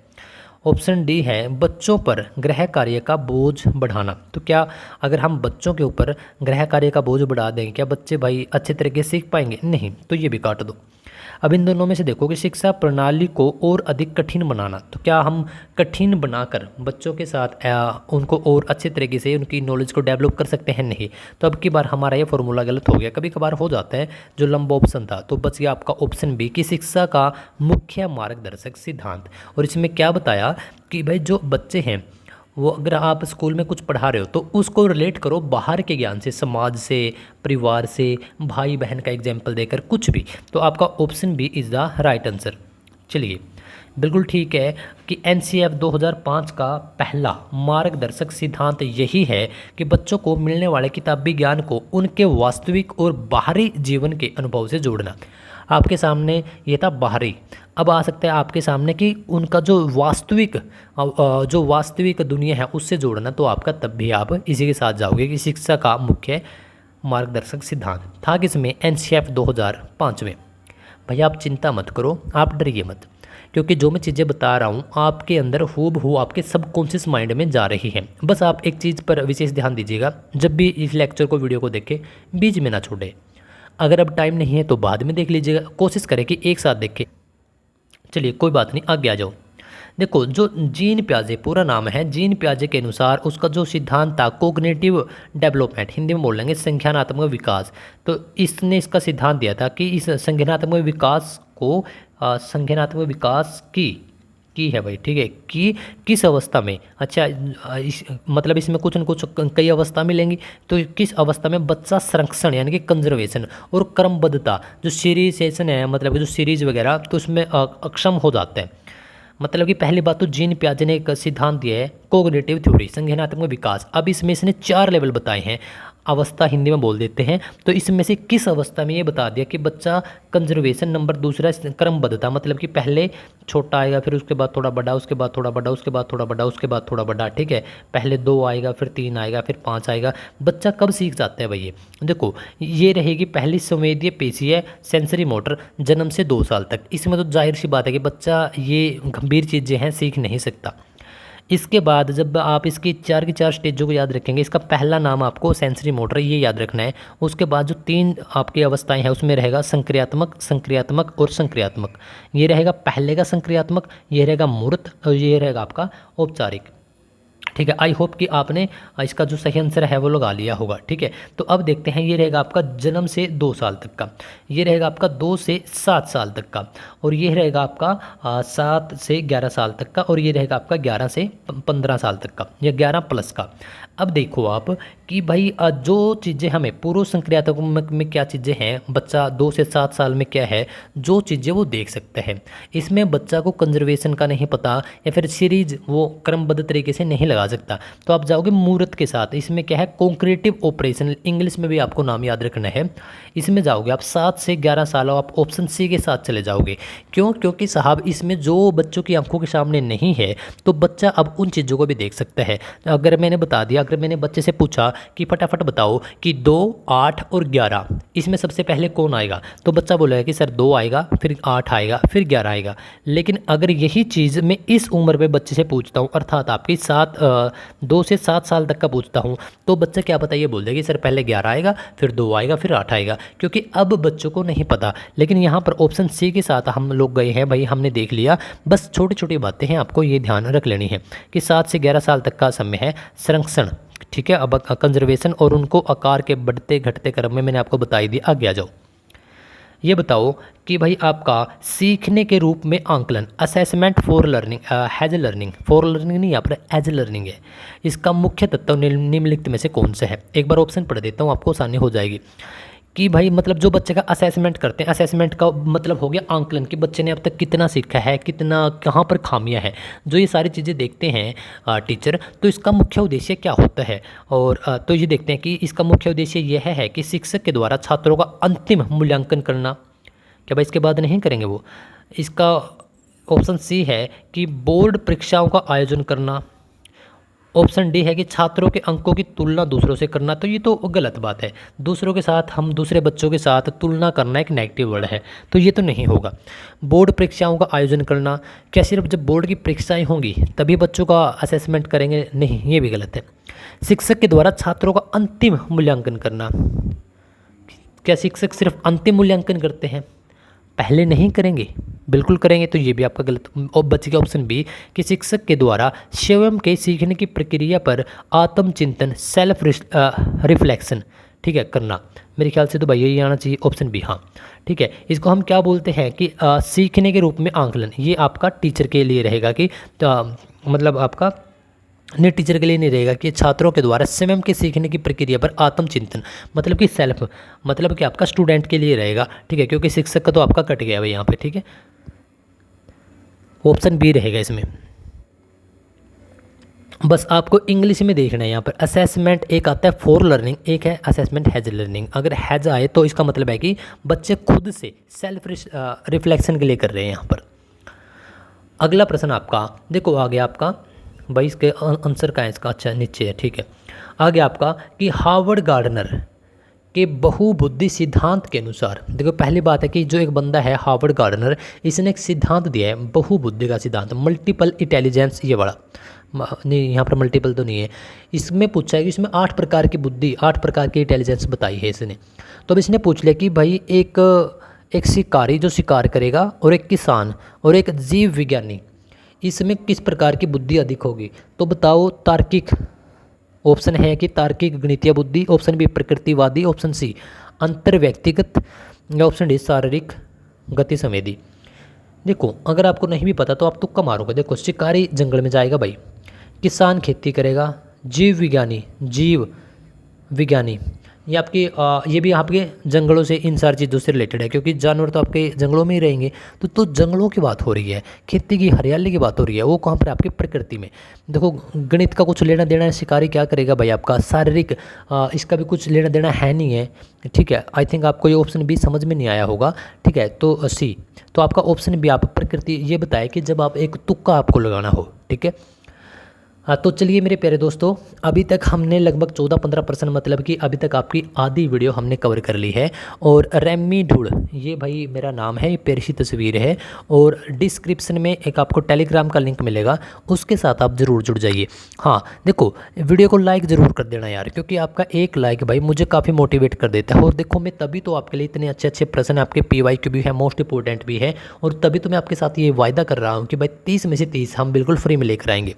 ऑप्शन डी है बच्चों पर गृह कार्य का बोझ बढ़ाना। तो क्या अगर हम बच्चों के ऊपर गृह कार्य का बोझ बढ़ा देंगे, क्या बच्चे भाई अच्छे तरीके से सीख पाएंगे, नहीं, तो ये भी काट दो। अब इन दोनों में से देखो कि शिक्षा प्रणाली को और अधिक कठिन बनाना, तो क्या हम कठिन बनाकर बच्चों के साथ उनको और अच्छे तरीके से उनकी नॉलेज को डेवलप कर सकते हैं, नहीं। तो अब की बार हमारा ये फॉर्मूला गलत हो गया, कभी कभार हो जाता है, जो लंबा ऑप्शन था। तो बच गया आपका ऑप्शन बी कि शिक्षा का मुख्य मार्गदर्शक सिद्धांत। और इसमें क्या बताया कि भाई जो बच्चे हैं वो, अगर आप स्कूल में कुछ पढ़ा रहे हो तो उसको रिलेट करो बाहर के ज्ञान से, समाज से, परिवार से, भाई बहन का एग्जाम्पल देकर, कुछ भी। तो आपका option B is the right answer. चलिए, बिल्कुल ठीक है कि एनसीएफ 2005 का पहला मार्गदर्शक सिद्धांत यही है कि बच्चों को मिलने वाले किताबी ज्ञान को उनके वास्तविक और बाहरी जीवन के अनुभव से जोड़ना। आपके सामने ये था बाहरी, अब आ सकता है आपके सामने कि उनका जो वास्तविक दुनिया है उससे जोड़ना। तो आपका तब भी आप इसी के साथ जाओगे कि शिक्षा का मुख्य मार्गदर्शक सिद्धांत था किसमें, एनसीएफ 2005 में। भैया आप चिंता मत करो, आप डरिए मत, क्योंकि जो मैं चीज़ें बता रहा हूँ आपके अंदर हूबहू आपके सबकॉन्शियस माइंड में जा रही है। बस आप एक चीज़ पर विशेष ध्यान दीजिएगा, जब भी इस लेक्चर को, वीडियो को देखें, बीच में ना छोड़े। अगर अब टाइम नहीं है तो बाद में देख लीजिएगा, कोशिश करें कि एक साथ देखें। चलिए कोई बात नहीं, आगे आ जाओ। देखो जो जीन पियाजे, पूरा नाम है जीन पियाजे के अनुसार उसका जो सिद्धांत था कोग्निटिव डेवलपमेंट, हिंदी में बोल लेंगे संज्ञानात्मक विकास। तो इसने इसका सिद्धांत दिया था कि इस संज्ञानात्मक विकास को, संज्ञानात्मक विकास की है भाई, ठीक है, कि किस अवस्था में, अच्छा मतलब इसमें कुछ न कुछ कई अवस्था मिलेंगी। तो किस अवस्था में बच्चा संरक्षण यानी कि कंजर्वेशन और क्रमबद्धता, जो सीरीसेशन है, मतलब जो सीरीज वगैरह, तो उसमें अक्षम हो जाता है। मतलब कि पहली बात तो जीन पियाजे ने एक सिद्धांत दिया है कोग्निटिव थ्योरी, संज्ञानात्मक विकास। अब इसमें इसने 4 लेवल बताए हैं, अवस्था हिंदी में बोल देते हैं। तो इसमें से किस अवस्था में ये बता दिया कि बच्चा कंजर्वेशन, नंबर दूसरा क्रमबद्धता, मतलब कि पहले छोटा आएगा, फिर उसके बाद थोड़ा बड़ा, उसके बाद थोड़ा बड़ा, उसके बाद थोड़ा बड़ा, उसके बाद थोड़ा बड़ा, ठीक है। पहले 2 आएगा, फिर 3 आएगा, फिर 5 आएगा। बच्चा कब सीख जाता है भैया, देखो ये रहेगी पहली संवेदीय पेशी है, सेंसरी मोटर, जन्म से 2 साल तक। इसमें तो जाहिर सी बात है कि बच्चा ये गंभीर चीज़ें हैं सीख नहीं सकता। इसके बाद जब आप इसकी 4 की 4 स्टेजों को याद रखेंगे, इसका पहला नाम आपको सेंसरी मोटर, ये याद रखना है। उसके बाद जो 3 आपकी अवस्थाएं हैं उसमें रहेगा संक्रियात्मक और संक्रियात्मक। ये रहेगा पहले का संक्रियात्मक, ये रहेगा मूर्त, और ये रहेगा आपका औपचारिक। ठीक है। आई होप कि आपने इसका जो सही आंसर है वो लगा लिया होगा। ठीक है, तो अब देखते हैं, ये रहेगा आपका जन्म से 2 साल तक का, ये रहेगा आपका 2 से 7 साल तक का, और ये रहेगा आपका 7 से 11 साल तक का, और ये रहेगा आपका 11 से 15 साल तक का, या 11 प्लस का। अब देखो आप कि भाई जो चीज़ें हमें पूर्व संक्रियात्मक में क्या चीज़ें हैं, बच्चा 2 से 7 साल में क्या है, जो चीज़ें वो देख सकते हैं। इसमें बच्चा को कंजर्वेशन का नहीं पता, या फिर सीरीज वो क्रमबद्ध तरीके से नहीं लगा सकता, तो आप जाओगे मूर्त के साथ। इसमें क्या है, कॉन्क्रेटिव ऑपरेशन, इंग्लिश में भी आपको नाम याद रखना है। इसमें जाओगे आप 7 से 11 साल, आप ऑप्शन सी के साथ चले जाओगे। क्यों? क्योंकि साहब इसमें जो बच्चों की आंखों के सामने नहीं है, तो बच्चा अब उन चीज़ों को भी देख सकता है। अगर मैंने बता दिया, अगर मैंने बच्चे से पूछा कि फटाफट बताओ कि 2, 8 और 11 इसमें सबसे पहले कौन आएगा, तो बच्चा बोलेगा कि सर 2 आएगा, फिर 8 आएगा, फिर 11 आएगा। लेकिन अगर यही चीज़ मैं इस उम्र में बच्चे से पूछता हूँ, अर्थात आपकी 2 से 7 साल तक का पूछता हूँ, तो बच्चा क्या पता ये बोल देगा कि सर पहले 11 आएगा, फिर 2 आएगा, फिर 8 आएगा, क्योंकि अब बच्चों को नहीं पता। लेकिन यहाँ पर ऑप्शन सी के साथ हम लोग गए हैं भाई, हमने देख लिया। बस छोटी छोटी बातें हैं, आपको ये ध्यान रख लेनी है कि 7 से 11 साल तक का समय है संरक्षण। ठीक है, अब कंजर्वेशन और उनको आकार के बढ़ते घटते क्रम में मैंने आपको बताई दी। आगे आ जाओ, ये बताओ कि भाई आपका सीखने के रूप में आंकलन, assessment for learning, has learning, for learning नहीं, यहाँ पर एज लर्निंग है। इसका मुख्य तत्व निम्नलिखित में से कौन सा है? एक बार ऑप्शन पढ़ देता हूँ, आपको आसानी हो जाएगी। कि भाई मतलब जो बच्चे का असेसमेंट करते हैं, असेसमेंट का मतलब हो गया आंकलन, कि बच्चे ने अब तक कितना सीखा है, कितना कहाँ पर खामियां हैं, जो ये सारी चीज़ें देखते हैं टीचर, तो इसका मुख्य उद्देश्य क्या होता है? और तो ये देखते हैं कि इसका मुख्य उद्देश्य यह है कि शिक्षक के द्वारा छात्रों का अंतिम मूल्यांकन करना। क्या भाई इसके बाद नहीं करेंगे वो? इसका ऑप्शन सी है कि बोर्ड परीक्षाओं का आयोजन करना। ऑप्शन डी है कि छात्रों के अंकों की तुलना दूसरों से करना। तो ये तो गलत बात है, दूसरों के साथ, हम दूसरे बच्चों के साथ तुलना करना एक नेगेटिव वर्ड है, तो ये तो नहीं होगा। बोर्ड परीक्षाओं का आयोजन करना, क्या सिर्फ जब बोर्ड की परीक्षाएं होंगी तभी बच्चों का असेसमेंट करेंगे? नहीं, ये भी गलत है। शिक्षक के द्वारा छात्रों का अंतिम मूल्यांकन करना, क्या शिक्षक सिर्फ अंतिम मूल्यांकन करते हैं, पहले नहीं करेंगे? बिल्कुल करेंगे, तो ये भी आपका गलत। और बच गया ऑप्शन बी कि शिक्षक के द्वारा स्वयं के सीखने की प्रक्रिया पर आत्मचिंतन, सेल्फ रिफ्लेक्शन, ठीक है, करना। मेरे ख्याल से तो भाई यही आना चाहिए, ऑप्शन बी। हाँ ठीक है, इसको हम क्या बोलते हैं कि सीखने के रूप में आंकलन। ये आपका टीचर के लिए रहेगा कि मतलब आपका नहीं, टीचर के लिए नहीं रहेगा कि छात्रों के द्वारा स्वयं के सीखने की प्रक्रिया पर आत्मचिंतन, मतलब कि सेल्फ, मतलब कि आपका स्टूडेंट के लिए रहेगा। ठीक है, क्योंकि शिक्षक का तो आपका कट गया भाई यहाँ पे। ठीक है, ऑप्शन बी रहेगा इसमें। बस आपको इंग्लिश में देखना है यहाँ पर। असेसमेंट एक आता है फॉर लर्निंग, एक है असेसमेंट हैज लर्निंग। अगर हैज आए तो इसका मतलब है कि बच्चे खुद से सेल्फ रिफ्लेक्शन के लिए कर रहे हैं यहाँ पर। अगला प्रश्न आपका देखो, आगे आपका भाई इसके आंसर का है इसका, अच्छा नीचे है, ठीक है। आगे आपका कि हार्वर्ड गार्डनर के बहुबुद्धि सिद्धांत के अनुसार, देखो पहली बात है कि जो एक बंदा है हार्वर्ड गार्डनर, इसने एक सिद्धांत दिया है बहुबुद्धि का सिद्धांत, मल्टीपल इंटेलिजेंस, ये बड़ा नहीं, यहाँ पर मल्टीपल तो नहीं है। इसमें पूछा है कि इसमें 8 प्रकार की बुद्धि, 8 प्रकार की इंटेलिजेंस बताई है इसने। तो अब इसने पूछ लिया कि भाई एक शिकारी जो शिकार करेगा, और एक किसान, और एक जीव विज्ञानी, इसमें किस प्रकार की बुद्धि अधिक होगी? तो बताओ। तार्किक, ऑप्शन है कि तार्किक गणितीय बुद्धि, ऑप्शन बी प्रकृतिवादी, ऑप्शन सी अंतर व्यक्तिगत, या ऑप्शन डी शारीरिक गति संवेदी। देखो अगर आपको नहीं भी पता तो आप तुक्का मारोगे। देखो शिकारी जंगल में जाएगा भाई, किसान खेती करेगा, जीव विज्ञानी ये आपकी ये भी आपके जंगलों से, इन सारी चीज़ों से रिलेटेड है, क्योंकि जानवर तो आपके जंगलों में ही रहेंगे। तो जंगलों की बात हो रही है, खेती की हरियाली की बात हो रही है, वो कहाँ पर आपकी प्रकृति में। देखो गणित का कुछ लेना देना है, शिकारी क्या करेगा भाई आपका शारीरिक, इसका भी कुछ लेना देना है नहीं है। ठीक है, आई थिंक आपको ये ऑप्शन भी समझ में नहीं आया होगा। ठीक है, तो सी, तो आपका ऑप्शन भी आप प्रकृति, ये बताए कि जब आप एक तुक्का आपको लगाना हो। ठीक है, हाँ तो चलिए मेरे प्यारे दोस्तों, अभी तक हमने लगभग 14-15%, मतलब कि अभी तक आपकी आधी वीडियो हमने कवर कर ली है। और रेमी ढूढ़, ये भाई मेरा नाम है, ये प्यारी सी तस्वीर है, और डिस्क्रिप्शन में एक आपको टेलीग्राम का लिंक मिलेगा, उसके साथ आप ज़रूर जुड़ जाइए। हाँ देखो, वीडियो को लाइक ज़रूर कर देना यार, क्योंकि आपका एक लाइक भाई मुझे काफ़ी मोटिवेट कर देता है। और देखो मैं तभी तो आपके लिए इतने अच्छे अच्छे प्रश्न, आपके PYQ भी है, मोस्ट इंपॉर्टेंट भी है, और तभी तो मैं आपके साथ ये वायदा कर रहा हूँ कि भाई 30 में से 30 हम बिल्कुल फ्री में लेकर आएंगे।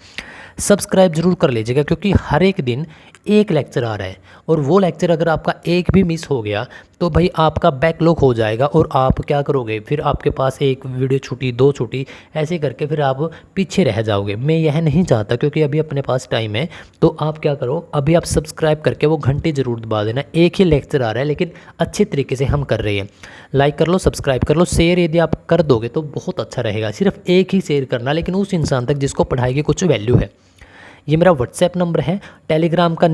सब्सक्राइब जरूर कर लीजिएगा, क्योंकि हर एक दिन एक लेक्चर आ रहा है, और वो लेक्चर अगर आपका एक भी मिस हो गया तो भाई आपका बैकलॉग हो जाएगा, और आप क्या करोगे फिर, आपके पास एक वीडियो छूटी, 2 छूटी, ऐसे करके फिर आप पीछे रह जाओगे। मैं यह नहीं चाहता, क्योंकि अभी अपने पास टाइम है, तो आप क्या करो, अभी आप सब्सक्राइब करके वो घंटी ज़रूर दबा देना। एक ही लेक्चर आ रहा है लेकिन अच्छे तरीके से हम कर रहे हैं। लाइक कर लो, सब्सक्राइब कर लो, शेयर यदि आप कर दोगे तो बहुत अच्छा रहेगा। सिर्फ एक ही शेयर करना, लेकिन उस इंसान तक जिसको पढ़ाई की कुछ वैल्यू है। ये मेरा व्हाट्सएप नंबर है। टेलीग्राम का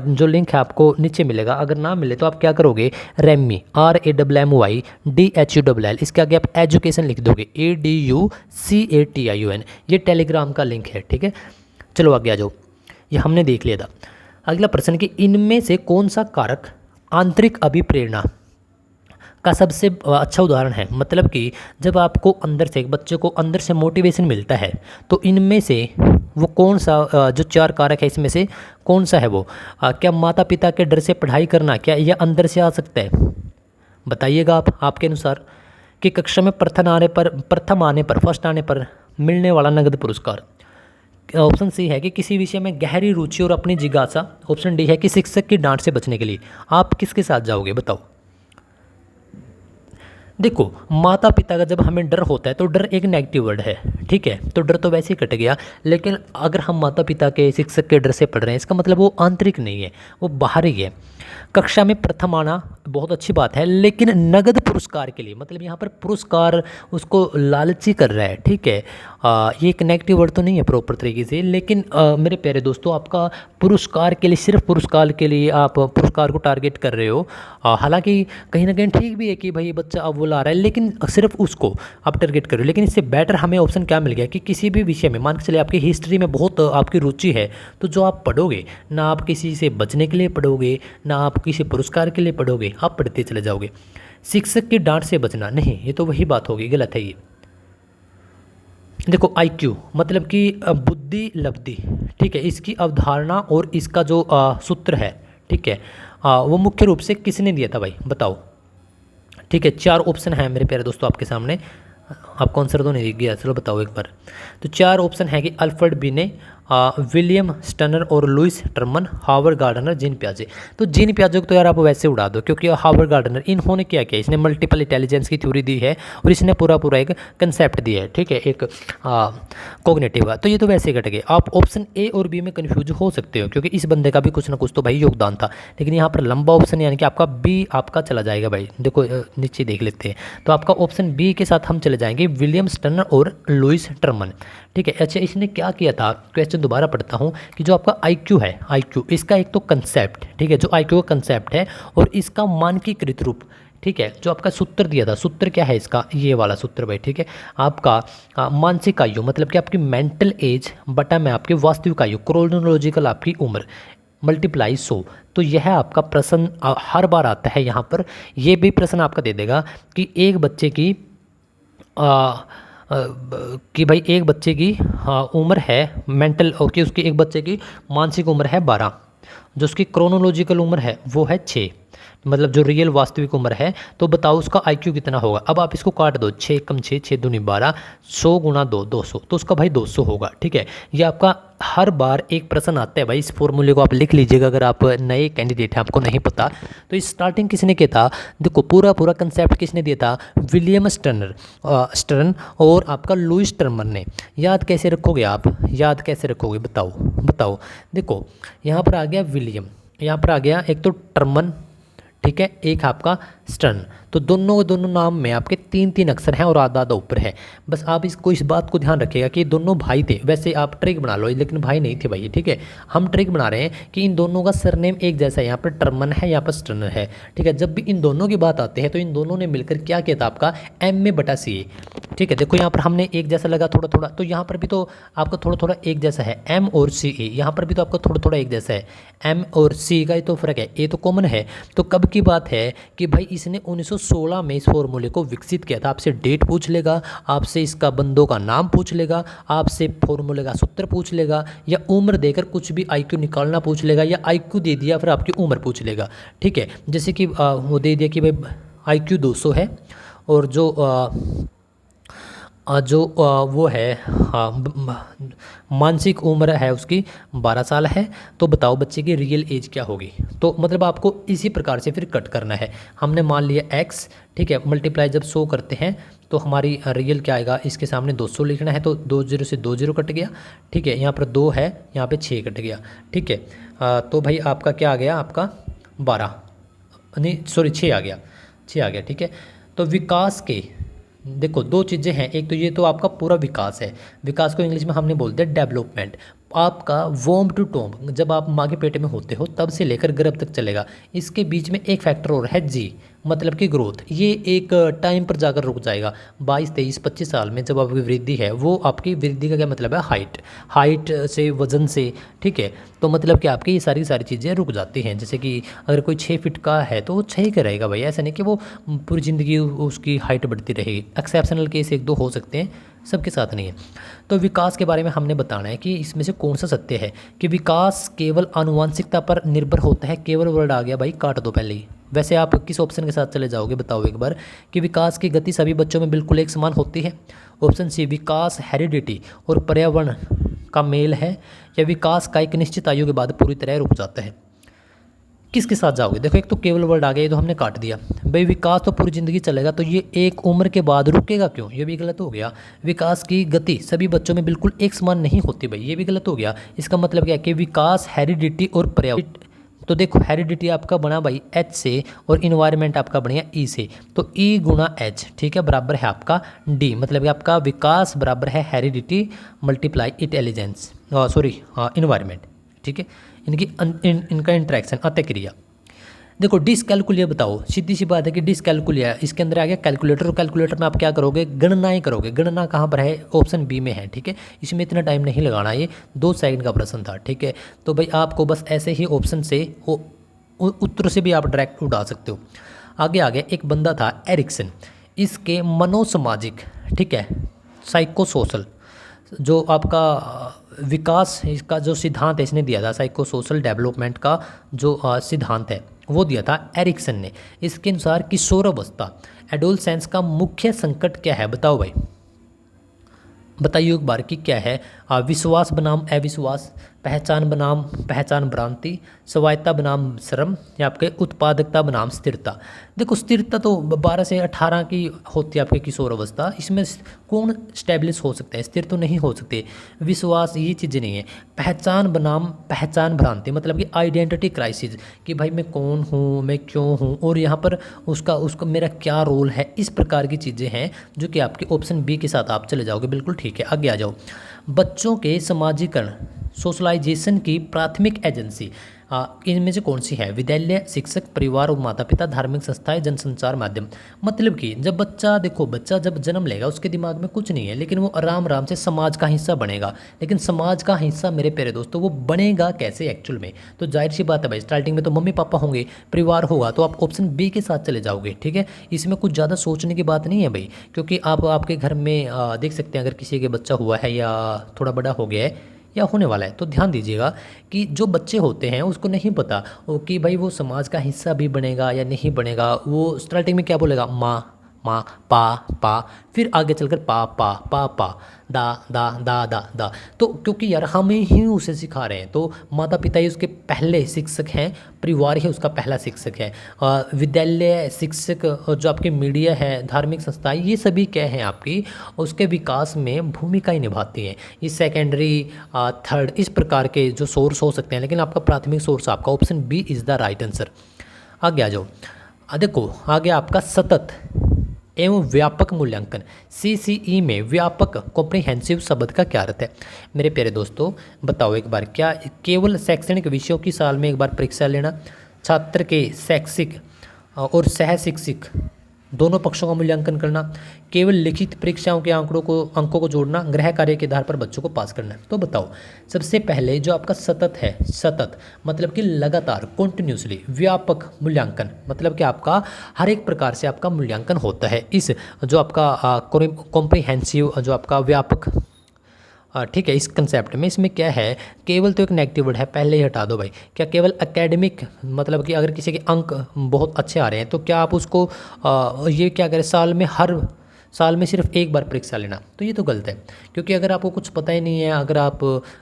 जो लिंक है आपको नीचे मिलेगा। अगर ना मिले तो आप क्या करोगे, रेमी RAMMYDHULL, इसके आगे आप एजुकेशन लिख दोगे, EDUCATION। ये टेलीग्राम का लिंक है, ठीक है। चलो आगे आ जाओ, ये हमने देख लिया था। अगला प्रश्न कि इनमें से कौन सा कारक आंतरिक अभिप्रेरणा का सबसे अच्छा उदाहरण है। मतलब कि जब आपको अंदर से, एक बच्चे को अंदर से मोटिवेशन मिलता है, तो इनमें से वो कौन सा, जो 4 कारक है इसमें से कौन सा है वो। क्या माता पिता के डर से पढ़ाई करना, क्या यह अंदर से आ सकता है? बताइएगा आप, आपके अनुसार। कि कक्षा में प्रथम आने पर फर्स्ट आने पर मिलने वाला नगद पुरस्कार। ऑप्शन सी है कि किसी विषय में गहरी रुचि और अपनी जिज्ञासा। ऑप्शन डी है कि शिक्षक की डांट से बचने के लिए। आप किसके साथ जाओगे, बताओ। देखो, माता पिता का जब हमें डर होता है तो डर एक नेगेटिव वर्ड है, ठीक है, तो डर तो वैसे ही कट गया। लेकिन अगर हम माता पिता के, शिक्षक के डर से पढ़ रहे हैं, इसका मतलब वो आंतरिक नहीं है, वो बाहरी है। कक्षा में प्रथम आना बहुत अच्छी बात है, लेकिन नगद पुरस्कार के लिए, मतलब यहाँ पर पुरस्कार उसको लालची कर रहा है, ठीक है। ये एक नेगेटिव वर्ड तो नहीं है प्रॉपर तरीके से, लेकिन मेरे प्यारे दोस्तों, आपका पुरस्कार के लिए, सिर्फ पुरस्कार के लिए आप पुरस्कार को टारगेट कर रहे हो। हालांकि कहीं ना कहीं ठीक भी है कि भाई बच्चा अब वो ला रहा है, लेकिन सिर्फ उसको आप टारगेट कर रहे हो। लेकिन इससे बेटर हमें ऑप्शन क्या मिल गया कि किसी भी विषय में, मान के चले आपकी हिस्ट्री में बहुत आपकी रुचि है, तो जो आप पढ़ोगे ना, आप किसी से बचने के लिए पढ़ोगे ना आप किसी पुरस्कार के लिए पढ़ोगे, आप पढ़ते चले जाओगे। शिक्षक की डांट से बचना, नहीं, ये तो वही बात होगी, गलत है ये। देखो, IQ मतलब कि बुद्धि लब्धि, ठीक है, इसकी अवधारणा और इसका जो सूत्र है, ठीक है, वो मुख्य रूप से किसने दिया था भाई, बताओ। ठीक है, 4 ऑप्शन है मेरे प्यारे दोस्तों आपके सामने। आपको आंसर तो नहीं दिख गया, चलो बताओ एक बार। तो 4 ऑप्शन है कि अल्फ्रेड बिने, विलियम स्टनर और Louis Terman, Howard Gardner, Jean पियाजे। तो जीन पियाजे को तो यार आप वैसे उड़ा दो, क्योंकि हार्वर्ड गार्डनर, इन्होंने क्या किया, इसने मल्टीपल इंटेलिजेंस की थ्योरी दी है, और इसने पूरा एक कंसेप्ट दिया है, ठीक है, एक कॉग्निटिव का। तो ये तो वैसे कट गए। आप ऑप्शन ए और बी में कन्फ्यूज हो सकते हो, क्योंकि इस बंदे का भी कुछ ना कुछ तो भाई योगदान था, लेकिन यहाँ पर लंबा ऑप्शन यानी कि आपका बी आपका चला जाएगा भाई। देखो नीचे देख लेते हैं, तो आपका ऑप्शन बी के साथ हम चले जाएंगे, विलियम स्टनर और लुइस टर्मन, ठीक है। अच्छा, इसने क्या किया था, क्वेश्चन दोबारा पढ़ता हूँ कि जो आपका IQ है, IQ इसका एक तो कंसेप्ट, ठीक है, जो IQ का कंसेप्ट है, और इसका मानकीकृत रूप, ठीक है, जो आपका सूत्र दिया था, सूत्र क्या है इसका, ये वाला सूत्र भाई, ठीक है। आपका मानसिक आयु मतलब कि आपकी मेंटल एज बटा में आपकी वास्तविक आयु, क्रोनोलॉजिकल आपकी उम्र, मल्टीप्लाई 100। तो यह आपका प्रश्न हर बार आता है यहाँ पर। ये भी प्रश्न आपका दे देगा कि एक बच्चे की कि भाई एक बच्चे की उम्र है मेंटल, कि उसकी एक बच्चे की मानसिक उम्र है 12, जो उसकी क्रोनोलॉजिकल उम्र है वो है 6, मतलब जो रियल वास्तविक उम्र है। तो बताओ उसका IQ कितना होगा। अब आप इसको काट दो, 6 कम 6, 6 दूनी 12, 100 गुणा 2, 200, तो उसका भाई 200 होगा, ठीक है। ये आपका हर बार एक प्रश्न आता है भाई। इस फॉर्मूले को आप लिख लीजिएगा, अगर आप नए कैंडिडेट हैं, आपको नहीं पता तो इस स्टार्टिंग किसने किया था, देखो पूरा कंसेप्ट किसने दिया था, विलियम स्टर्न और आपका लुइस टर्मन ने। याद कैसे रखोगे आप, याद कैसे रखोगे, बताओ। देखो यहाँ पर आ गया विलियम, यहाँ पर आ गया एक तो टर्मन, ठीक है, एक आपका स्टर्न। तो दोनों नाम में आपके 3 अक्षर हैं और आधा ऊपर है। बस आप इस बात को ध्यान रखिएगा कि दोनों भाई थे। वैसे आप ट्रिक बना लो, लेकिन भाई नहीं थे भाई, ठीक है। हम ट्रिक बना रहे हैं कि इन दोनों का सरनेम एक जैसा है, यहाँ पर टर्मन है, यहाँ पर स्टर्नर है, ठीक है। जब भी इन दोनों की बात आती है तो इन दोनों ने मिलकर क्या किया था, आपका MA/CA, ठीक है। देखो यहाँ पर हमने एक जैसा लगा थोड़ा, तो यहाँ पर भी तो आपका थोड़ा एक जैसा है, M और CA। यहाँ पर भी तो आपका थोड़ा एक जैसा है, M और C का ही तो फर्क है, ये तो कॉमन है। तो कब की बात है कि भाई इसने 1916 में इस फॉर्मूले को विकसित किया था। आपसे डेट पूछ लेगा, आपसे इसका बंदों का नाम पूछ लेगा, आपसे फॉर्मूले का सूत्र पूछ लेगा, या उम्र देकर कुछ भी IQ निकालना पूछ लेगा, या IQ दे दिया फिर आपकी उम्र पूछ लेगा, ठीक है। जैसे कि वो दे दिया कि भाई IQ 200 है, और जो जो वो है, हाँ, मानसिक उम्र है उसकी 12 साल है। तो बताओ बच्चे की रियल एज क्या होगी। तो मतलब आपको इसी प्रकार से फिर कट करना है। हमने मान लिया x, ठीक है, मल्टीप्लाई जब 100 करते हैं तो हमारी रियल क्या आएगा, इसके सामने 200 लिखना है तो 20 से 20 कट गया, ठीक है। यहाँ पर 2 है, यहाँ पे 6 कट गया, ठीक है। तो भाई आपका क्या आ गया, आपका 12, नहीं सॉरी 6 आ गया, 6 आ गया, ठीक है। तो विकास के देखो दो चीज़ें हैं, एक तो ये तो आपका पूरा विकास है, विकास को इंग्लिश में हमने बोलते हैं डेवलपमेंट। आपका वोम टू टोम, जब आप माँ के पेट में होते हो तब से लेकर गर्भ तक चलेगा। इसके बीच में एक फैक्टर और है जी, मतलब कि ग्रोथ, ये एक टाइम पर जाकर रुक जाएगा। 22, 23, 25 साल में जब आपकी वृद्धि है, वो आपकी वृद्धि का क्या मतलब है, हाइट से, वजन से, ठीक है। तो मतलब कि आपकी ये सारी चीज़ें रुक जाती हैं। जैसे कि अगर कोई 6 फीट का है तो वो 6 का रहेगा भाई, ऐसा नहीं कि वो पूरी ज़िंदगी उसकी हाइट बढ़ती रहेगी। एक्सेप्शनल केस 1-2 हो सकते हैं, सबके साथ नहीं है। तो विकास के बारे में हमने बताना है कि इसमें से कौन सा सत्य है कि विकास केवल आनुवंशिकता पर निर्भर होता है। केवल वर्ड आ गया भाई, काट दो पहले ही। वैसे आप किस ऑप्शन के साथ चले जाओगे, बताओ एक बार, कि विकास की गति सभी बच्चों में बिल्कुल एक समान होती है। ऑप्शन सी, विकास हेरिडिटी और पर्यावरण का मेल है, या विकास का एक निश्चित आयु के बाद पूरी तरह रुक जाता है। किसके साथ जाओगे। देखो एक तो केवल वर्ड आ गया, ये तो हमने काट दिया भाई। विकास तो पूरी ज़िंदगी चलेगा, तो ये एक उम्र के बाद रुकेगा क्यों, ये भी गलत हो गया। विकास की गति सभी बच्चों में बिल्कुल एक समान नहीं होती भाई, ये भी गलत हो गया। इसका मतलब क्या है कि विकास हेरिडिटी और पर्यावरण, तो देखो हेरिडिटी आपका बना भाई H से और इन्वायरमेंट आपका बढ़िया E से, तो E गुणा H, ठीक है, बराबर है आपका D। मतलब कि आपका विकास बराबर है heredity multiply intelligence, sorry environment, ठीक है। इनका इंट्रैक्शन, अतःक्रिया। देखो डिसकैलकुलिया, बताओ सीधी सी बात है कि डिसकैलकुलिया, इसके अंदर आ गया कैलकुलेटर, और कैलकुलेटर में आप क्या करोगे, गणनाएं करोगे। गणना कहाँ पर है, ऑप्शन बी में है, ठीक है। इसमें इतना टाइम नहीं लगाना, ये 2 सेकंड का प्रश्न था, ठीक है। तो भाई आपको बस ऐसे ही ऑप्शन से उत्तर से भी आप डायरेक्ट उठा सकते हो। आगे आगे एक बंदा था एरिक्सन, इसके मनोसामाजिक, ठीक है, साइकोसोशल जो आपका विकास, इसका जो सिद्धांत है इसने दिया था, साइको सोशल डेवलपमेंट का जो सिद्धांत है वो दिया था एरिक्सन ने। इसके अनुसार किशोरावस्था एडोलसेंस का मुख्य संकट क्या है, बताओ भाई, बताइए एक बार कि क्या है। विश्वास बनाम अविश्वास, पहचान बनाम पहचान भ्रांति, स्वायत्ता बनाम श्रम, या आपके उत्पादकता बनाम स्थिरता। देखो स्थिरता तो 12 से 18 की होती है आपकी किशोर अवस्था, इसमें कौन स्टेब्लिश हो सकता है, स्थिर तो नहीं हो सकते। विश्वास ये चीज़ें नहीं है। पहचान बनाम पहचान भ्रांति, मतलब कि आइडेंटिटी क्राइसिस, कि भाई मैं कौन हूँ, मैं क्यों हूँ, और यहाँ पर उसका मेरा क्या रोल है। इस प्रकार की चीज़ें हैं जो कि आपके ऑप्शन बी के साथ आप चले जाओगे, बिल्कुल ठीक है। आगे आ जाओ, बच्चों के समाजीकरण सोशलाइजेशन की प्राथमिक एजेंसी इनमें से कौन सी है। विद्यालय, शिक्षक, परिवार और माता पिता, धार्मिक संस्थाएं, जनसंचार माध्यम। मतलब कि जब बच्चा, देखो बच्चा जब जन्म लेगा उसके दिमाग में कुछ नहीं है, लेकिन वो आराम आराम से समाज का हिस्सा बनेगा। लेकिन समाज का हिस्सा मेरे प्यारे दोस्तों वो बनेगा कैसे एक्चुअल में, तो जाहिर सी बात है भाई, स्टार्टिंग में तो मम्मी पापा होंगे, परिवार होगा, तो आप ऑप्शन बी के साथ चले जाओगे, ठीक है। इसमें कुछ ज़्यादा सोचने की बात नहीं है भाई, क्योंकि आप आपके घर में देख सकते हैं, अगर किसी के बच्चा हुआ है या थोड़ा बड़ा हो गया है या होने वाला है, तो ध्यान दीजिएगा कि जो बच्चे होते हैं उसको नहीं पता कि भाई वो समाज का हिस्सा भी बनेगा या नहीं बनेगा। वो स्टार्टिंग में क्या बोलेगा, माँ माँ, पा, फिर आगे चलकर पा, दा। तो क्योंकि यार हम ही उसे सिखा रहे हैं, तो माता पिता ही उसके पहले शिक्षक हैं, परिवार ही उसका पहला शिक्षक है। विद्यालय, शिक्षक, जो आपके मीडिया है, धार्मिक संस्थाएं, ये सभी क्या हैं आपकी उसके विकास में भूमिका ही निभाती हैं। ये सेकेंडरी, थर्ड, इस प्रकार के जो सोर्स हो सकते हैं, लेकिन आपका प्राथमिक सोर्स आपका option B is the right answer. आगे आ जाओ, देखो आगे आपका सतत एवं व्यापक मूल्यांकन, CCE में व्यापक कॉम्प्रिहेंसिव शब्द का क्या अर्थ है। मेरे प्यारे दोस्तों बताओ एक बार, क्या केवल शैक्षणिक विषयों की साल में एक बार परीक्षा लेना, छात्र के शैक्षिक और सह शिक्षक दोनों पक्षों का मूल्यांकन करना, केवल लिखित परीक्षाओं के अंकों को जोड़ना, गृह कार्य के आधार पर बच्चों को पास करना। तो बताओ सबसे पहले जो आपका सतत है, सतत मतलब कि लगातार, कॉन्टिन्यूसली, व्यापक मूल्यांकन मतलब कि आपका हर एक प्रकार से आपका मूल्यांकन होता है। इस जो आपका कॉम्प्रिहेंसिव, जो आपका व्यापक, ठीक है, इस कंसेप्ट में इसमें क्या है, केवल तो एक नेगेटिव वर्ड है, पहले ही हटा दो भाई। क्या केवल एकेडमिक, मतलब कि अगर किसी के अंक बहुत अच्छे आ रहे हैं तो क्या आप उसको ये क्या करें, साल में हर साल में सिर्फ एक बार परीक्षा लेना, तो ये तो गलत है। क्योंकि अगर आपको कुछ पता ही नहीं है, अगर आप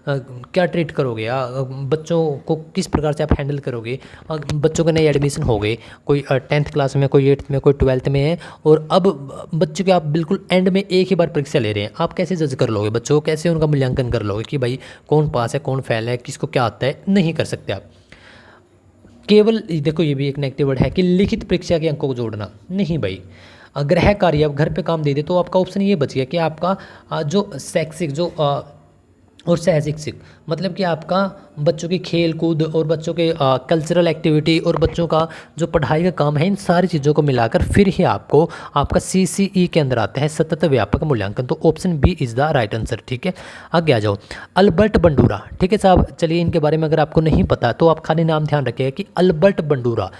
क्या ट्रीट करोगे या बच्चों को किस प्रकार से आप हैंडल करोगे। बच्चों के नए एडमिशन हो गए, कोई 10th क्लास में, कोई 8th में, कोई 12th में है, और अब बच्चों के आप बिल्कुल एंड में एक ही बार परीक्षा ले रहे हैं, आप कैसे जज कर लोगे बच्चों को, कैसे उनका मूल्यांकन कर लोगे कि भाई कौन पास है कौन फेल है, किसको क्या आता है, नहीं कर सकते आप। केवल देखो ये भी एक नेगेटिव वर्ड है कि लिखित परीक्षा के अंकों को जोड़ना, नहीं भाई। गृह कार्य आप घर पे काम दे दे तो आपका ऑप्शन ये बच गया कि आपका जो शैक्षिक जो और सहशिक्षिक, मतलब कि आपका बच्चों की खेल कूद और बच्चों के कल्चरल एक्टिविटी और बच्चों का जो पढ़ाई का काम है, इन सारी चीज़ों को मिलाकर फिर ही आपको आपका CCE के अंदर आता है सतत व्यापक मूल्यांकन। तो option B is the right answer. ठीक है, आगे आ जाओ। अल्बर्ट बंडूरा, ठीक है साहब, चलिए इनके बारे में अगर आपको नहीं पता तो आप खाली नाम ध्यान रखिएगा कि अल्बर्ट बंडूरा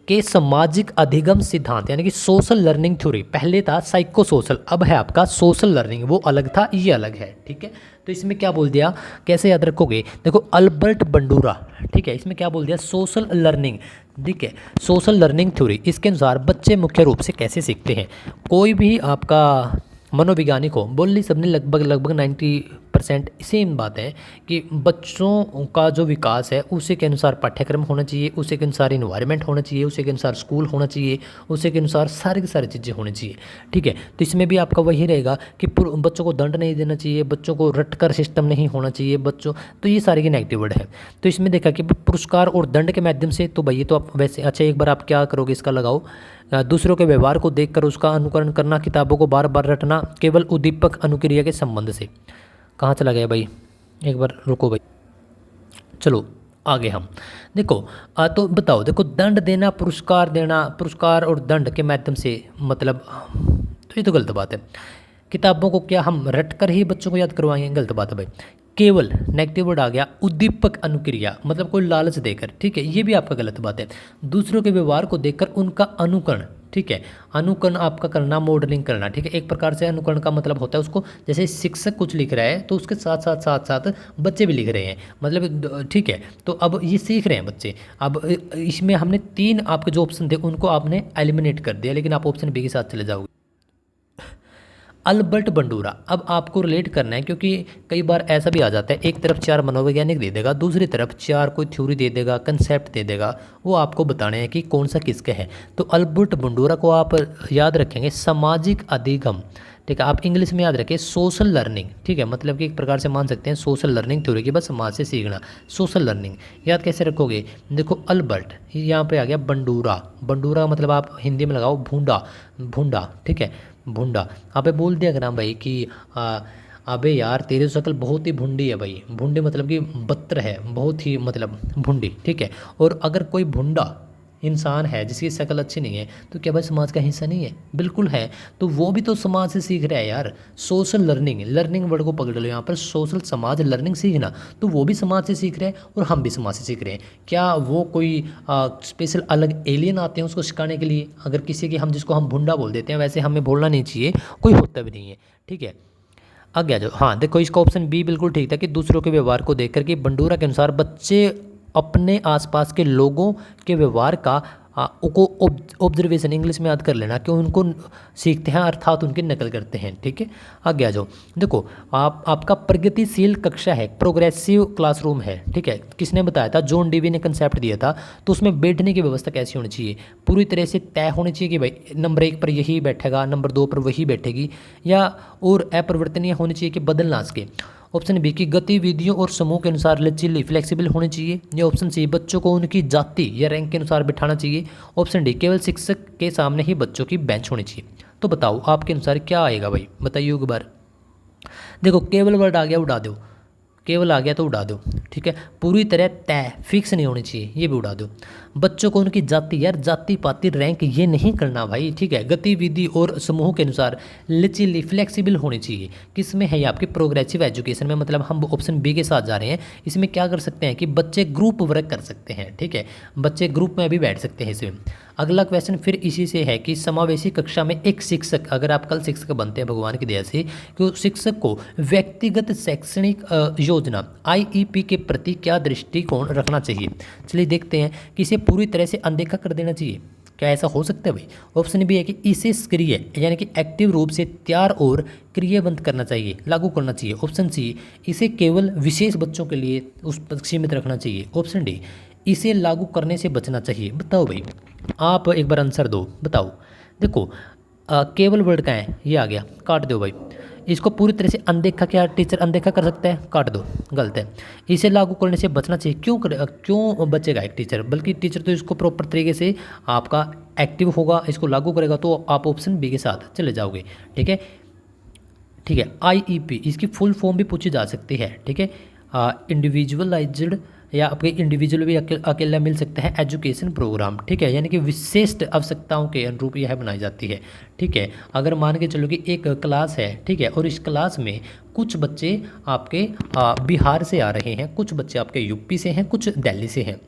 के सामाजिक अधिगम सिद्धांत यानी कि सोशल लर्निंग थ्योरी, पहले था साइको सोशल, अब है आपका सोशल लर्निंग, वो अलग था ये अलग है। ठीक है, तो इसमें क्या बोल दिया, कैसे याद रखोगे, देखो अल्बर्ट बंडूरा, ठीक है, इसमें क्या बोल दिया, सोशल लर्निंग, ठीक है, सोशल लर्निंग थ्योरी, इसके अनुसार बच्चे मुख्य रूप से कैसे सीखते हैं। कोई भी आपका मनोवैज्ञानिक हो, बोली सबने लगभग 90% सेम बात है कि बच्चों का जो विकास है उसी के अनुसार पाठ्यक्रम होना चाहिए, उसी के अनुसार इन्वायरमेंट होना चाहिए, उसी के अनुसार स्कूल होना चाहिए, उसी के अनुसार सारी की सारी चीज़ें होनी चाहिए। ठीक है, तो इसमें भी आपका वही रहेगा कि बच्चों को दंड नहीं देना चाहिए, बच्चों को रटकर सिस्टम नहीं होना चाहिए बच्चों, तो ये सारे की नेगेटिव वर्ड है। तो इसमें देखा कि पुरस्कार और दंड के माध्यम से, तो भाई तो आप वैसे अच्छा एक बार आप क्या करोगे इसका लगाओ, दूसरों के व्यवहार को देखकर उसका अनुकरण करना, किताबों को बार बार रटना, केवल उद्दीपक अनुक्रिया के संबंध से। कहाँ चला गया भाई, एक बार रुको भाई, चलो आगे हम देखो। तो बताओ, देखो दंड देना, पुरस्कार देना, पुरस्कार और दंड के माध्यम से, मतलब तो ये तो गलत बात है। किताबों को क्या हम रट कर ही बच्चों को याद करवाएंगे, गलत बात है भाई। केवल नेगेटिव वर्ड आ गया, उद्दीपक अनुक्रिया, मतलब कोई लालच देकर, ठीक है, ये भी आपका गलत बात है। दूसरों के व्यवहार को देखकर उनका अनुकरण, ठीक है, अनुकरण आपका करना, मॉडलिंग करना, ठीक है, एक प्रकार से अनुकरण का मतलब होता है उसको, जैसे शिक्षक कुछ लिख रहा है तो उसके साथ साथ बच्चे भी लिख रहे हैं, मतलब ठीक है, तो अब ये सीख रहे हैं बच्चे। अब इसमें हमने 3 आपके जो ऑप्शन थे उनको आपने एलिमिनेट कर दिया, लेकिन आप ऑप्शन बी के साथ चले जाओगे। अल्बर्ट बंडूरा, अब आपको रिलेट करना है क्योंकि कई बार ऐसा भी आ जाता है, एक तरफ 4 मनोवैज्ञानिक दे देगा, दूसरी तरफ 4 कोई थ्योरी दे देगा, कंसेप्ट दे देगा, वो आपको बताने हैं कि कौन सा किसका है। तो अल्बर्ट बंडूरा को आप याद रखेंगे सामाजिक अधिगम, ठीक है, आप इंग्लिश में याद रखें सोशल लर्निंग, ठीक है, मतलब कि एक प्रकार से मान सकते हैं सोशल लर्निंग थ्योरी की, बस समाज से सीखना, सोशल लर्निंग याद कैसे रखोगे, देखो अल्बर्ट, यहाँ पे आ गया बंडूरा, बंडूरा मतलब आप हिंदी में लगाओ भूंडा, भूंडा, ठीक है, भूंडा। आपे बोल दिया करा भाई कि अबे यार तेरी शक्ल बहुत ही भुंडी है भाई, भुंडी मतलब कि बत्र है, बहुत ही मतलब भुंडी, ठीक है। और अगर कोई भुंडा इंसान है जिसकी शक्ल अच्छी नहीं है तो क्या भाई समाज का हिस्सा नहीं है, बिल्कुल है। तो वो भी तो समाज से सीख रहा है यार, सोशल लर्निंग, लर्निंग वर्ड को पकड़ लो यहाँ पर, सोशल समाज लर्निंग सीखना, तो वो भी समाज से सीख रहे हैं और हम भी समाज से सीख रहे हैं। क्या वो कोई स्पेशल अलग एलियन आते हैं उसको सिखाने के लिए, अगर किसी की हम जिसको हम भुंडा बोल देते हैं वैसे हमें बोलना नहीं चाहिए, कोई होता भी नहीं है, ठीक है। आगे आ जाओ, हाँ देखो इसका ऑप्शन बी बिल्कुल ठीक था कि दूसरों के व्यवहार को देखकर कि बंडूरा के अनुसार बच्चे अपने आसपास के लोगों के व्यवहार का को ऑब्जर्वेशन इंग्लिश में याद कर लेना कि उनको सीखते हैं अर्थात उनकी नकल करते हैं, ठीक है। आगे आ जाओ, देखो आपका प्रगतिशील कक्षा है, प्रोग्रेसिव क्लासरूम है, ठीक है, किसने बताया था, जॉन डीवी ने कंसेप्ट दिया था। तो उसमें बैठने की व्यवस्था कैसी होनी चाहिए, पूरी तरह से तय होनी चाहिए कि भाई नंबर 1 पर यही बैठेगा, नंबर 2 पर वही बैठेगी, या और अपरिवर्तनीय होनी चाहिए कि बदल ना सके। ऑप्शन बी की गतिविधियों और समूह के अनुसार लचीली फ्लेक्सिबल होनी चाहिए, या ऑप्शन सी बच्चों को उनकी जाति या रैंक के अनुसार बिठाना चाहिए, ऑप्शन डी केवल शिक्षक के सामने ही बच्चों की बेंच होनी चाहिए। तो बताओ आपके अनुसार क्या आएगा भाई, बताइए एक बार। देखो केवल वर्ड आ गया उड़ा दो, केवल आ गया तो उड़ा दो, ठीक है। पूरी तरह तय फिक्स नहीं होनी चाहिए, ये भी उड़ा दो। बच्चों को उनकी जाति, यार जाति पाति रैंक ये नहीं करना भाई, ठीक है। गतिविधि और समूह के अनुसार लचीली फ्लेक्सिबल होनी चाहिए, किसमें है ये आपकी प्रोग्रेसिव एजुकेशन में, मतलब हम ऑप्शन बी के साथ जा रहे हैं। इसमें क्या कर सकते हैं कि बच्चे ग्रुप वर्क कर सकते हैं, ठीक है, बच्चे ग्रुप में भी बैठ सकते हैं इसमें। अगला क्वेश्चन फिर इसी से है कि समावेशी कक्षा में एक शिक्षक, अगर आप कल शिक्षक बनते हैं भगवान की दया से, कि शिक्षक को व्यक्तिगत शैक्षणिक योजना IEP के प्रति क्या दृष्टिकोण रखना चाहिए। चलिए देखते हैं कि इसे पूरी तरह से अनदेखा कर देना चाहिए, क्या ऐसा हो सकता है भाई? ऑप्शन बी है कि इसे सक्रिय यानी कि एक्टिव रूप से तैयार और क्रियाबंद करना चाहिए, लागू करना चाहिए। ऑप्शन सी, इसे केवल विशेष बच्चों के लिए उस पर सीमित रखना चाहिए। ऑप्शन डी, इसे लागू करने से बचना चाहिए। बताओ भाई, आप एक बार आंसर दो, बताओ। देखो केवल वर्ड का है, ये आ गया, काट दो भाई। इसको पूरी तरह से अनदेखा, क्या टीचर अनदेखा कर सकता है? काट दो, गलत है। इसे लागू करने से बचना चाहिए, क्यों बचेगा एक टीचर? बल्कि टीचर तो इसको प्रॉपर तरीके से आपका एक्टिव होगा, इसको लागू करेगा, तो आप ऑप्शन बी के साथ चले जाओगे। ठीक है, ठीक है। आईईपी इसकी फुल फॉर्म भी पूछी जा सकती है। ठीक है, इंडिविजुअलाइज्ड या आपके इंडिविजुअल भी अकेला मिल सकता है एजुकेशन प्रोग्राम। ठीक है, यानी कि विशिष्ट आवश्यकताओं के अनुरूप यह बनाई जाती है। ठीक है, अगर मान के चलो कि एक क्लास है, ठीक है, और इस क्लास में कुछ बच्चे आपके बिहार से आ रहे हैं, कुछ बच्चे आपके यूपी से हैं, कुछ दिल्ली से हैं।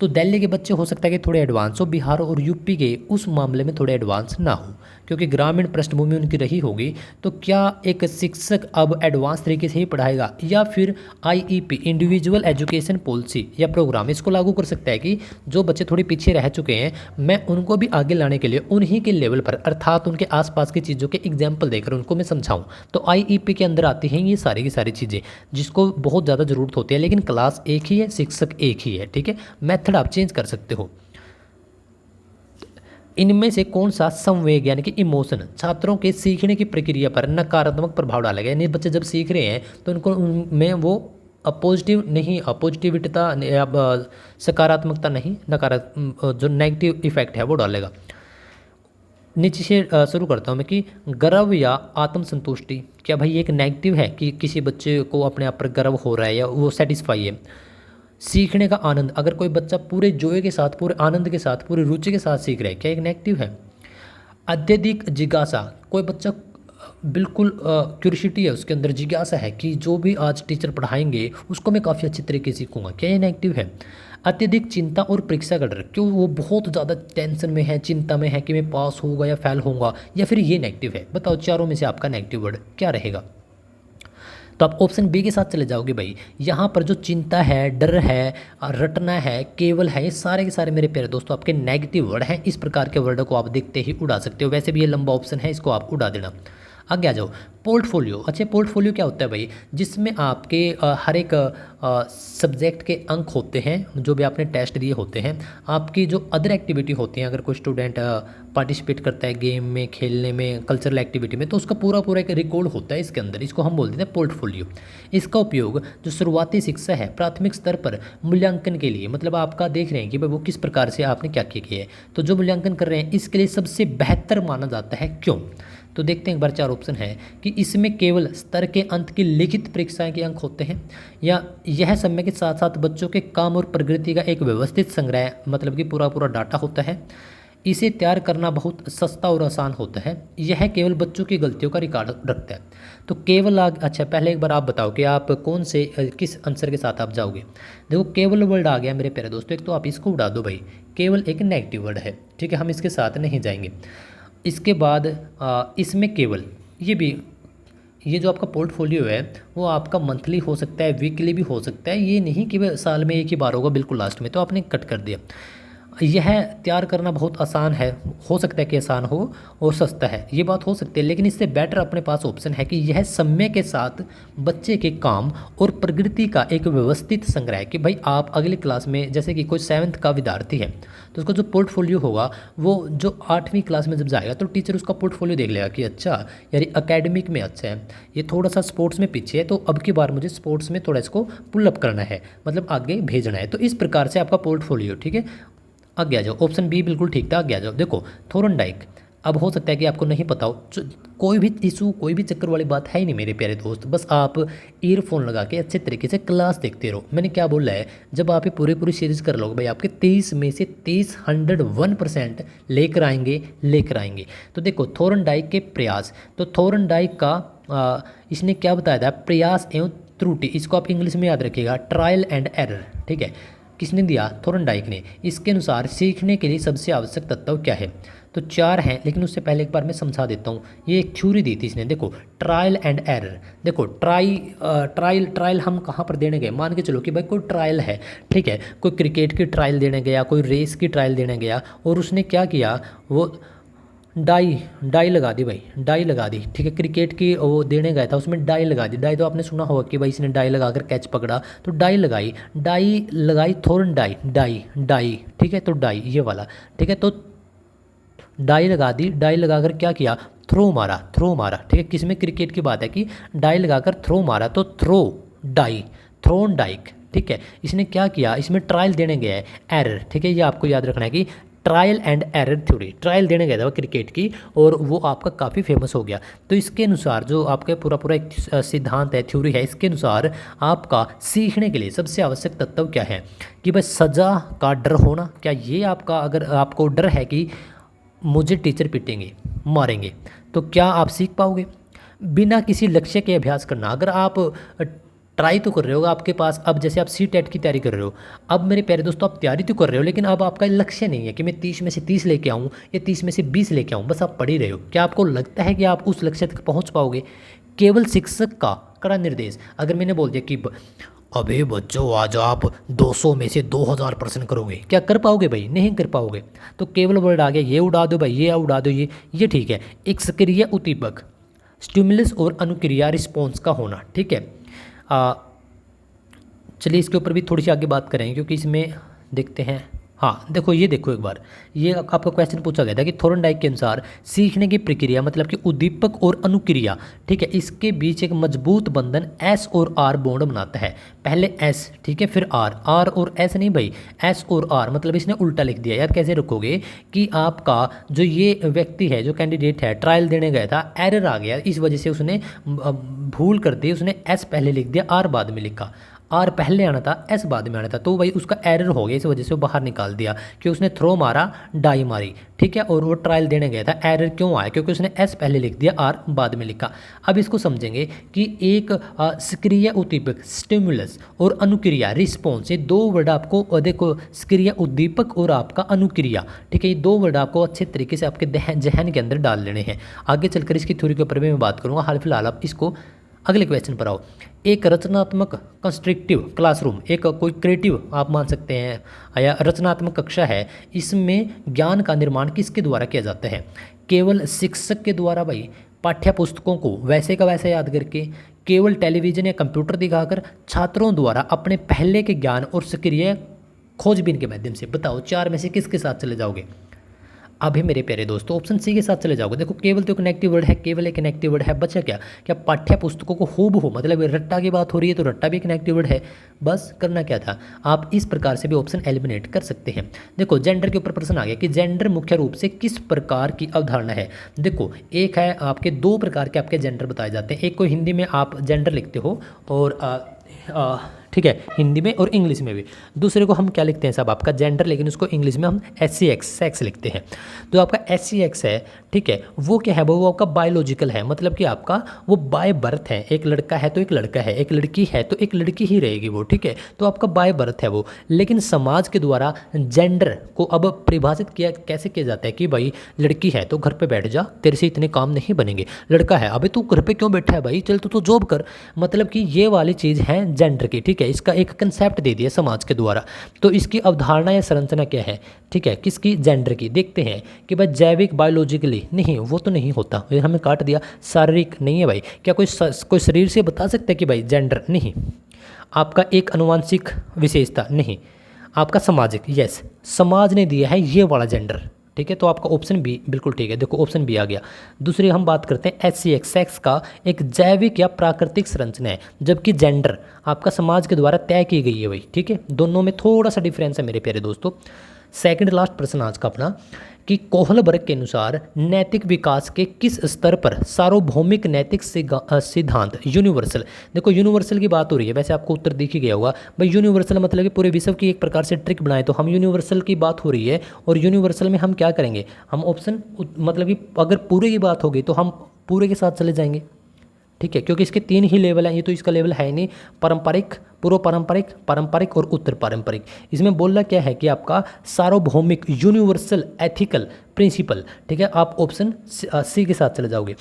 तो दिल्ली के बच्चे हो सकता है कि थोड़े एडवांस हो, बिहार और यूपी के उस मामले में थोड़े एडवांस ना हो, क्योंकि ग्रामीण पृष्ठभूमि उनकी रही होगी। तो क्या एक शिक्षक अब एडवांस तरीके से ही पढ़ाएगा, या फिर आईईपी इंडिविजुअल एजुकेशन पॉलिसी या प्रोग्राम इसको लागू कर सकता है कि जो बच्चे थोड़े पीछे रह चुके हैं, मैं उनको भी आगे लाने के लिए उन्हीं के लेवल पर, अर्थात उनके आसपास की चीज़ों के एग्जाम्पल देकर उनको मैं समझाऊँ। तो आईईपी के अंदर आती हैं ये सारी की सारी चीज़ें जिसको बहुत ज़्यादा ज़रूरत होती है, लेकिन क्लास एक ही है, शिक्षक एक ही है। ठीक है, मेथड आप चेंज कर सकते हो। इनमें से कौन सा संवेग यानी कि इमोशन छात्रों के सीखने की प्रक्रिया पर नकारात्मक प्रभाव डालेगा? यानी बच्चे जब सीख रहे हैं तो उनको उनमें वो पॉजिटिव नहीं, पॉजिटिविटी या सकारात्मकता नहीं, नकारात्मक जो नेगेटिव इफेक्ट है वो डालेगा। नीचे से शुरू करता हूँ मैं कि गर्व या आत्मसंतुष्टि, क्या भाई एक नेगेटिव है कि किसी बच्चे को अपने आप पर गर्व हो रहा है या वो सेटिस्फाई है? सीखने का आनंद, अगर कोई बच्चा पूरे जोए के साथ, पूरे आनंद के साथ, पूरी रुचि के साथ सीख रहा है, क्या एक नेगेटिव है? अत्यधिक जिज्ञासा, कोई बच्चा बिल्कुल क्यूरियोसिटी है उसके अंदर, जिज्ञासा है कि जो भी आज टीचर पढ़ाएंगे उसको मैं काफ़ी अच्छी तरीके से सीखूंगा, क्या ये नेगेटिव है? अत्यधिक चिंता और परीक्षा का डर, क्यों वो बहुत ज़्यादा टेंशन में है, चिंता में है कि मैं पास होगा या फेल होऊंगा, या फिर ये नेगेटिव है? बताओ चारों में से आपका नेगेटिव वर्ड क्या रहेगा? तो आप ऑप्शन बी के साथ चले जाओगे भाई। यहाँ पर जो चिंता है, डर है, रटना है, केवल है, ये सारे के सारे मेरे प्यारे दोस्तों आपके नेगेटिव वर्ड हैं। इस प्रकार के वर्ड को आप देखते ही उड़ा सकते हो। वैसे भी ये लंबा ऑप्शन है, इसको आप उड़ा देना। आगे आ जाओ, पोर्टफोलियो। अच्छा, पोर्टफोलियो क्या होता है भाई? जिसमें आपके हर एक सब्जेक्ट के अंक होते हैं, जो भी आपने टेस्ट दिए होते हैं, आपकी जो अदर एक्टिविटी होती हैं, अगर कोई स्टूडेंट पार्टिसिपेट करता है गेम में, खेलने में, कल्चरल एक्टिविटी में, तो उसका पूरा पूरा एक रिकॉर्ड होता है इसके अंदर, इसको हम बोल देते हैं पोर्टफोलियो। इसका उपयोग जो शुरुआती शिक्षा है प्राथमिक स्तर पर मूल्यांकन के लिए, मतलब आपका देख रहे हैं कि भाई वो किस प्रकार से आपने क्या किया है, तो जो मूल्यांकन कर रहे हैं इसके लिए सबसे बेहतर माना जाता है। क्यों? तो देखते हैं एक बार, चार ऑप्शन है कि इसमें केवल स्तर के अंत की लिखित परीक्षाएं के अंक होते हैं, या यह समय के साथ साथ बच्चों के काम और प्रगति का एक व्यवस्थित संग्रह, मतलब कि पूरा पूरा डाटा होता है, इसे तैयार करना बहुत सस्ता और आसान होता है, यह केवल बच्चों की गलतियों का रिकॉर्ड रखता है। तो केवल अच्छा पहले एक बार आप बताओ कि आप कौन से किस आंसर के साथ आप जाओगे। देखो केवल वर्ड आ गया मेरे प्यारे दोस्तों, एक तो आप इसको उड़ा दो भाई, केवल एक नेगेटिव वर्ड है। ठीक है, हम इसके साथ नहीं जाएंगे। इसके बाद इसमें केवल ये जो आपका पोर्टफोलियो है वो आपका मंथली हो सकता है, वीकली भी हो सकता है, ये नहीं कि साल में एक ही बार होगा बिल्कुल लास्ट में, तो आपने कट कर दिया। यह तैयार करना बहुत आसान है, हो सकता है कि आसान हो और सस्ता है, ये बात हो सकती है, लेकिन इससे बेटर अपने पास ऑप्शन है कि यह समय के साथ बच्चे के काम और प्रगति का एक व्यवस्थित संग्रह है। कि भाई आप अगली क्लास में, जैसे कि कोई 7th का विद्यार्थी है, तो उसका जो पोर्टफोलियो होगा वो जो 8वीं क्लास में जब जाएगा तो टीचर उसका पोर्टफोलियो देख लेगा कि अच्छा यार एकेडमिक में अच्छा है, ये थोड़ा सा स्पोर्ट्स में पीछे है, तो अब की बार मुझे स्पोर्ट्स में थोड़ा इसको पुल अप करना है, मतलब आगे भेजना है। तो इस प्रकार से आपका पोर्टफोलियो। ठीक है, आगे आ जाओ, ऑप्शन बी बिल्कुल ठीक था। आगे आ जाओ, देखो थोरनडाइक। अब हो सकता है कि आपको नहीं पता हो, कोई भी इशू, कोई भी चक्कर वाली बात है ही नहीं मेरे प्यारे दोस्त, बस आप ईयरफोन लगा के अच्छे तरीके से क्लास देखते रहो। मैंने क्या बोला है, जब आप ये पूरी सीरीज कर लोगे भाई, आपके 23 में से 23 101% लेकर आएंगे। तो देखो थोरनडाइक के प्रयास, तो थोरनडाइक का इसने क्या बताया था, प्रयास एवं त्रुटि, इसको आप इंग्लिश में याद रखिएगा, ट्रायल एंड एरर। ठीक है, किसने दिया, थोरनडाइक ने। इसके अनुसार सीखने के लिए सबसे आवश्यक तत्व क्या है? तो 4 हैं, लेकिन उससे पहले एक बार मैं समझा देता हूँ। ये एक थ्योरी दी थी इसने, देखो ट्रायल एंड एरर। देखो ट्रायल हम कहाँ पर देने गए, मान के चलो कि भाई कोई ट्रायल है, ठीक है, कोई क्रिकेट की ट्रायल देने गया, कोई रेस की ट्रायल देने गया, और उसने क्या किया, वो डाई लगा दी भाई, डाई लगा दी, ठीक है। क्रिकेट की वो देने गया था, उसमें डाई लगा दी। डाई तो आपने सुना होगा कि भाई इसने डाई लगाकर कैच पकड़ा, तो डाई लगाई थोरन डाई, ठीक है, तो डाई ये वाला, ठीक है। तो डाई लगा दी, डाई लगाकर क्या किया, थ्रो मारा, ठीक है। किसमें, क्रिकेट की बात है कि डाई लगाकर थ्रो मारा, तो थ्रोन डाइक, ठीक है। इसने क्या किया, इसमें ट्रायल देने गया है, एरर, ठीक है। ये आपको याद रखना है कि trial and error theory, trial देने गया था वो क्रिकेट की, और वो आपका काफ़ी फेमस हो गया। तो इसके अनुसार जो आपका पूरा एक सिद्धांत है, थ्योरी है, इसके अनुसार आपका सीखने के लिए सबसे आवश्यक तत्व क्या है कि बस सज़ा का डर होना। क्या ये आपका, अगर आपको डर है कि मुझे टीचर पीटेंगे, मारेंगे, तो क्या आप सीख पाओगे? बिना किसी लक्ष्य के अभ्यास करना। अगर आप ट्राई तो कर रहे हो, आपके पास अब जैसे आप CTET की तैयारी कर रहे हो, अब मेरे प्यारे दोस्तों आप तैयारी तो कर रहे हो, लेकिन अब आपका लक्ष्य नहीं है कि मैं 30 में से 30 लेके आऊँ या 30 में से 20 लेके आऊँ, बस आप पढ़ ही रहे हो। क्या आपको लगता है कि आप उस लक्ष्य तक पहुँच पाओगे? केवल शिक्षक का कड़ा निर्देश, अगर मैंने बोल दिया कि अबे बच्चों आज आप 200 में से 2000 प्रश्न करोगे, क्या कर पाओगे भाई? नहीं कर पाओगे। तो केवल वर्ड आ गया, ये उड़ा दो भाई, ये उड़ा दो, ये ठीक है। एक सक्रिय उद्दीपक, स्टिमुलस और अनुक्रिया रिस्पॉन्स का होना, ठीक है। चलिए इसके ऊपर भी थोड़ी सी आगे बात करेंगे, क्योंकि इसमें देखते हैं। हाँ देखो, ये देखो एक बार, ये आपका क्वेश्चन पूछा गया था कि थोर्नडाइक के अनुसार सीखने की प्रक्रिया मतलब कि उद्दीपक और अनुक्रिया, ठीक है, इसके बीच एक मजबूत बंधन S और R बॉन्ड बनाता है। पहले S, ठीक है, फिर R और S नहीं भाई, S और R, मतलब इसने उल्टा लिख दिया यार। कैसे रखोगे कि आपका जो ये व्यक्ति है, जो कैंडिडेट है, ट्रायल देने गया था, एरर आ गया, इस वजह से उसने भूल कर दी, उसने S पहले लिख दिया, R बाद में लिखा। आर पहले आना था, एस बाद में आना था, तो भाई उसका एरर हो गया, इस वजह से वो बाहर निकाल दिया कि उसने थ्रो मारा, डाई मारी, ठीक है। और वो ट्रायल देने गया था, एरर क्यों आया? क्योंकि उसने एस पहले लिख दिया, आर बाद में लिखा। अब इसको समझेंगे कि एक सक्रिय उद्दीपक स्टिमुलस और अनुक्रिया रिस्पॉन्स, ये दो वर्ड आपको देखो, सक्रिय उद्दीपक और आपका अनुक्रिया, ठीक है, ये दो वर्ड आपको अच्छे तरीके से आपके जहन के अंदर डाल लेने हैं। आगे चलकर इसकी थ्योरी के ऊपर भी मैं बात करूँगा। हाल फिलहाल आप इसको अगले क्वेश्चन पर आओ। एक रचनात्मक कंस्ट्रक्टिव क्लासरूम, एक कोई क्रिएटिव आप मान सकते हैं या रचनात्मक कक्षा है, इसमें ज्ञान का निर्माण किसके द्वारा किया जाता है? केवल शिक्षक के द्वारा भाई, पाठ्य पुस्तकों को वैसे का वैसे याद करके, केवल टेलीविजन या कंप्यूटर दिखाकर, छात्रों द्वारा अपने पहले के ज्ञान और सक्रिय खोजबीन के माध्यम से। बताओ चार में से किसके साथ चले जाओगे? अभी मेरे प्यारे दोस्तों ऑप्शन सी के साथ चले जाओगे। देखो केवल तो कनेक्टिव वर्ड है, केवल एक कनेक्टिव वर्ड है, बचा क्या? क्या पाठ्य पुस्तकों को हूबहू, मतलब रट्टा की बात हो रही है तो रट्टा भी कनेक्टिव वर्ड है। बस करना क्या था, आप इस प्रकार से भी ऑप्शन एलिमिनेट कर सकते हैं। देखो जेंडर के ऊपर प्रश्न आ गया कि जेंडर मुख्य रूप से किस प्रकार की अवधारणा है। देखो एक है आपके, दो प्रकार के आपके जेंडर बताए जाते हैं। एक को हिंदी में आप जेंडर लिखते हो और ठीक है, हिंदी में और इंग्लिश में भी। दूसरे को हम क्या लिखते हैं साहब, आपका जेंडर, लेकिन उसको इंग्लिश में हम SCX सेक्स लिखते हैं। तो आपका SCX है, ठीक है, वो क्या है, वो आपका बायोलॉजिकल है, मतलब कि आपका वो बाय बर्थ है। एक लड़का है तो एक लड़का है, एक लड़की है तो एक लड़की ही रहेगी वो, ठीक है, तो आपका बाय बर्थ है वो। लेकिन समाज के द्वारा जेंडर को अब परिभाषित किया कैसे किया जाता है कि भाई लड़की है तो घर पर बैठ जा, तेरे से इतने काम नहीं बनेंगे। लड़का है, अबे तू घर पर क्यों बैठा है भाई, चल तू तो जॉब कर। मतलब कि ये वाली चीज़ है जेंडर की, ठीक है। इसका एक कंसेप्ट दे दिया समाज के द्वारा। तो इसकी अवधारणा या संरचना क्या है, ठीक है, किसकी? जेंडर की। देखते हैं कि भाई जैविक बायोलॉजिकली, नहीं वो तो नहीं होता, ये हमें काट दिया। शारीरिक नहीं है भाई, क्या कोई शरीर से बता सकता है कि भाई जेंडर? नहीं। आपका एक अनुवांशिक विशेषता? नहीं। आपका सामाजिक? यस, समाज ने दिया है ये वाला जेंडर, ठीक है। तो आपका ऑप्शन बी बिल्कुल ठीक है। देखो ऑप्शन बी आ गया। दूसरी हम बात करते हैं SCX सेक्स का एक जैविक या प्राकृतिक संरचना है, जबकि जेंडर आपका समाज के द्वारा तय की गई है भाई, ठीक है। दोनों में थोड़ा सा डिफरेंस है मेरे प्यारे दोस्तों। सेकंड लास्ट प्रश्न आज का अपना कि कोहलबर्ग के अनुसार नैतिक विकास के किस स्तर पर सार्वभौमिक नैतिक सिद्धांत यूनिवर्सल, देखो यूनिवर्सल की बात हो रही है, वैसे आपको उत्तर दिख ही गया होगा भाई। यूनिवर्सल मतलब कि पूरे विश्व की एक प्रकार से ट्रिक बनाए, तो हम यूनिवर्सल की बात हो रही है और यूनिवर्सल में हम क्या करेंगे, हम ऑप्शन मतलब कि अगर पूरे की बात होगी तो हम पूरे के साथ चले जाएंगे, ठीक है, क्योंकि इसके 3 ही लेवल हैं, ये तो इसका लेवल है ही नहीं। पारंपरिक, पूर्व पारंपरिक, पारंपरिक और उत्तर पारंपरिक। इसमें बोलना क्या है कि आपका सार्वभौमिक यूनिवर्सल एथिकल प्रिंसिपल। ठीक है, आप ऑप्शन सी के साथ चले जाओगे।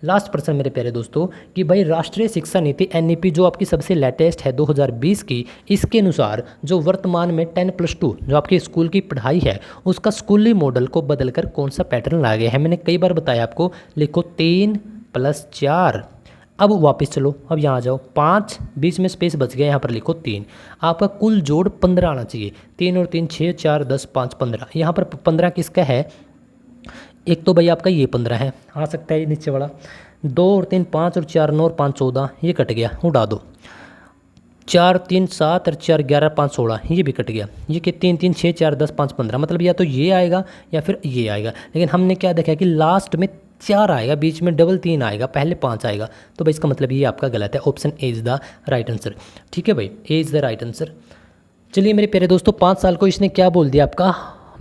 लास्ट प्रश्न मेरे प्यारे दोस्तों कि भाई राष्ट्रीय शिक्षा नीति एनईपी जो आपकी सबसे लेटेस्ट है 2020 की, इसके अनुसार जो वर्तमान में 10+2 जो आपके स्कूल की पढ़ाई है उसका स्कूली मॉडल को बदलकर कौन सा पैटर्न ला गया है। मैंने कई बार बताया आपको, लिखो 3+4। अब वापस चलो, अब यहाँ आ जाओ, 5 बीच में स्पेस बच गया, यहाँ पर लिखो 3। आपका कुल जोड़ 15 आना चाहिए। 3 और 3 6, 4 10 5 15। यहाँ पर 15 किसका है? एक तो भाई आपका ये 15 है, आ सकता है ये नीचे वाला। 2 और 3 5 और 4 9 और 5 14, ये कट गया, उड़ा दो। 4 3 7 और 4 11 5 16, ये भी कट गया। ये कि 3 3 6 4 10 5 15, मतलब या तो ये आएगा या फिर ये आएगा। लेकिन हमने क्या देखा कि लास्ट में 4 आएगा, बीच में डबल 3 आएगा, पहले 5 आएगा। तो भाई इसका मतलब ये आपका गलत है, option A is the right answer. ठीक है भाई, A is the right answer. चलिए मेरे प्यारे दोस्तों, 5 साल को इसने क्या बोल दिया आपका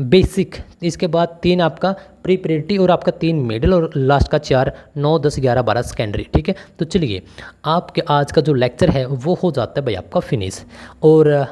बेसिक, इसके बाद 3 आपका प्री प्रियोरिटी और आपका 3 मिडिल और लास्ट का 4 9 10 11 12 सेकेंडरी। ठीक है, तो चलिए आपके आज का जो लेक्चर है वो हो जाता है भाई आपका फिनिश। और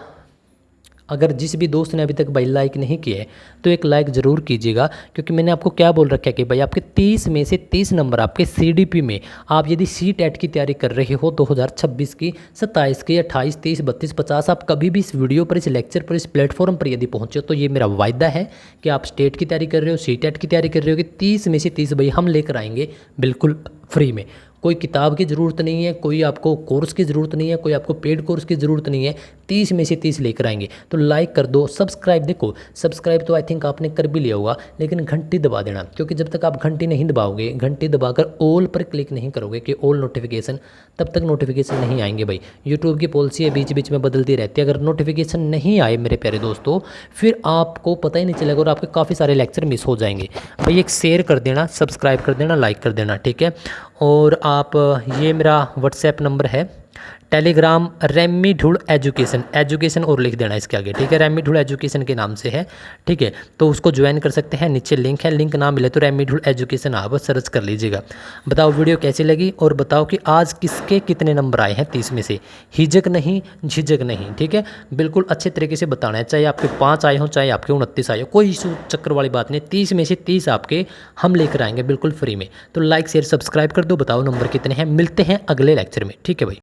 अगर जिस भी दोस्त ने अभी तक भाई लाइक नहीं किया है तो एक लाइक ज़रूर कीजिएगा, क्योंकि मैंने आपको क्या बोल रखा है कि भाई आपके 30 में से 30 नंबर आपके सीडीपी में, आप यदि सीटेट की तैयारी कर रहे हो 2026 की, 27 की, 28 30 32 50, आप कभी भी इस वीडियो पर, इस लेक्चर पर, इस प्लेटफॉर्म पर यदि पहुँचे तो ये मेरा वायदा है कि आप स्टेट की तैयारी कर रहे हो, सीटेट की तैयारी कर रहे हो, कि 30 में से 30 भाई हम लेकर आएंगे बिल्कुल फ्री में। कोई किताब की ज़रूरत नहीं है, कोई आपको कोर्स की ज़रूरत नहीं है, कोई आपको पेड कोर्स की ज़रूरत नहीं है। 30 में से 30 लेकर आएंगे। तो लाइक कर दो, सब्सक्राइब, देखो सब्सक्राइब तो आई थिंक आपने कर भी लिया होगा, लेकिन घंटी दबा देना, क्योंकि जब तक आप घंटी नहीं दबाओगे, घंटी दबाकर ऑल पर क्लिक नहीं करोगे कि ऑल नोटिफिकेशन, तब तक नोटिफिकेशन नहीं आएंगे भाई। यूट्यूब की पॉलिसी है, बीच बीच में बदलती रहती है। अगर नोटिफिकेशन नहीं आए मेरे प्यारे दोस्तों, फिर आपको पता ही नहीं चलेगा और आपके काफ़ी सारे लेक्चर मिस हो जाएंगे। भाई एक शेयर कर देना, सब्सक्राइब कर देना, लाइक कर देना, ठीक है। और आप, ये मेरा व्हाट्सएप नंबर है, टेलीग्राम रेमी ढूल एजुकेशन, एजुकेशन और लिख देना इसके आगे, ठीक है। रेमी ढूल एजुकेशन के नाम से है, ठीक है। तो उसको ज्वाइन कर सकते हैं, नीचे लिंक है, लिंक ना मिले तो रेमी ढूल एजुकेशन आप सर्च कर लीजिएगा। बताओ वीडियो कैसी लगी और बताओ कि आज किसके कितने नंबर आए हैं 30 में से। हिजक नहीं, झिझक नहीं, ठीक है। बिल्कुल अच्छे तरीके से बताना है, चाहे आपके 5 आए हों, चाहे आपके 29 आए हो, कोई इशू चक्कर वाली बात नहीं। 30 में से 30 आपके हम लेकर आएंगे बिल्कुल फ्री में। तो लाइक शेयर सब्सक्राइब कर दो, बताओ नंबर कितने हैं। मिलते हैं अगले लेक्चर में, ठीक है भाई।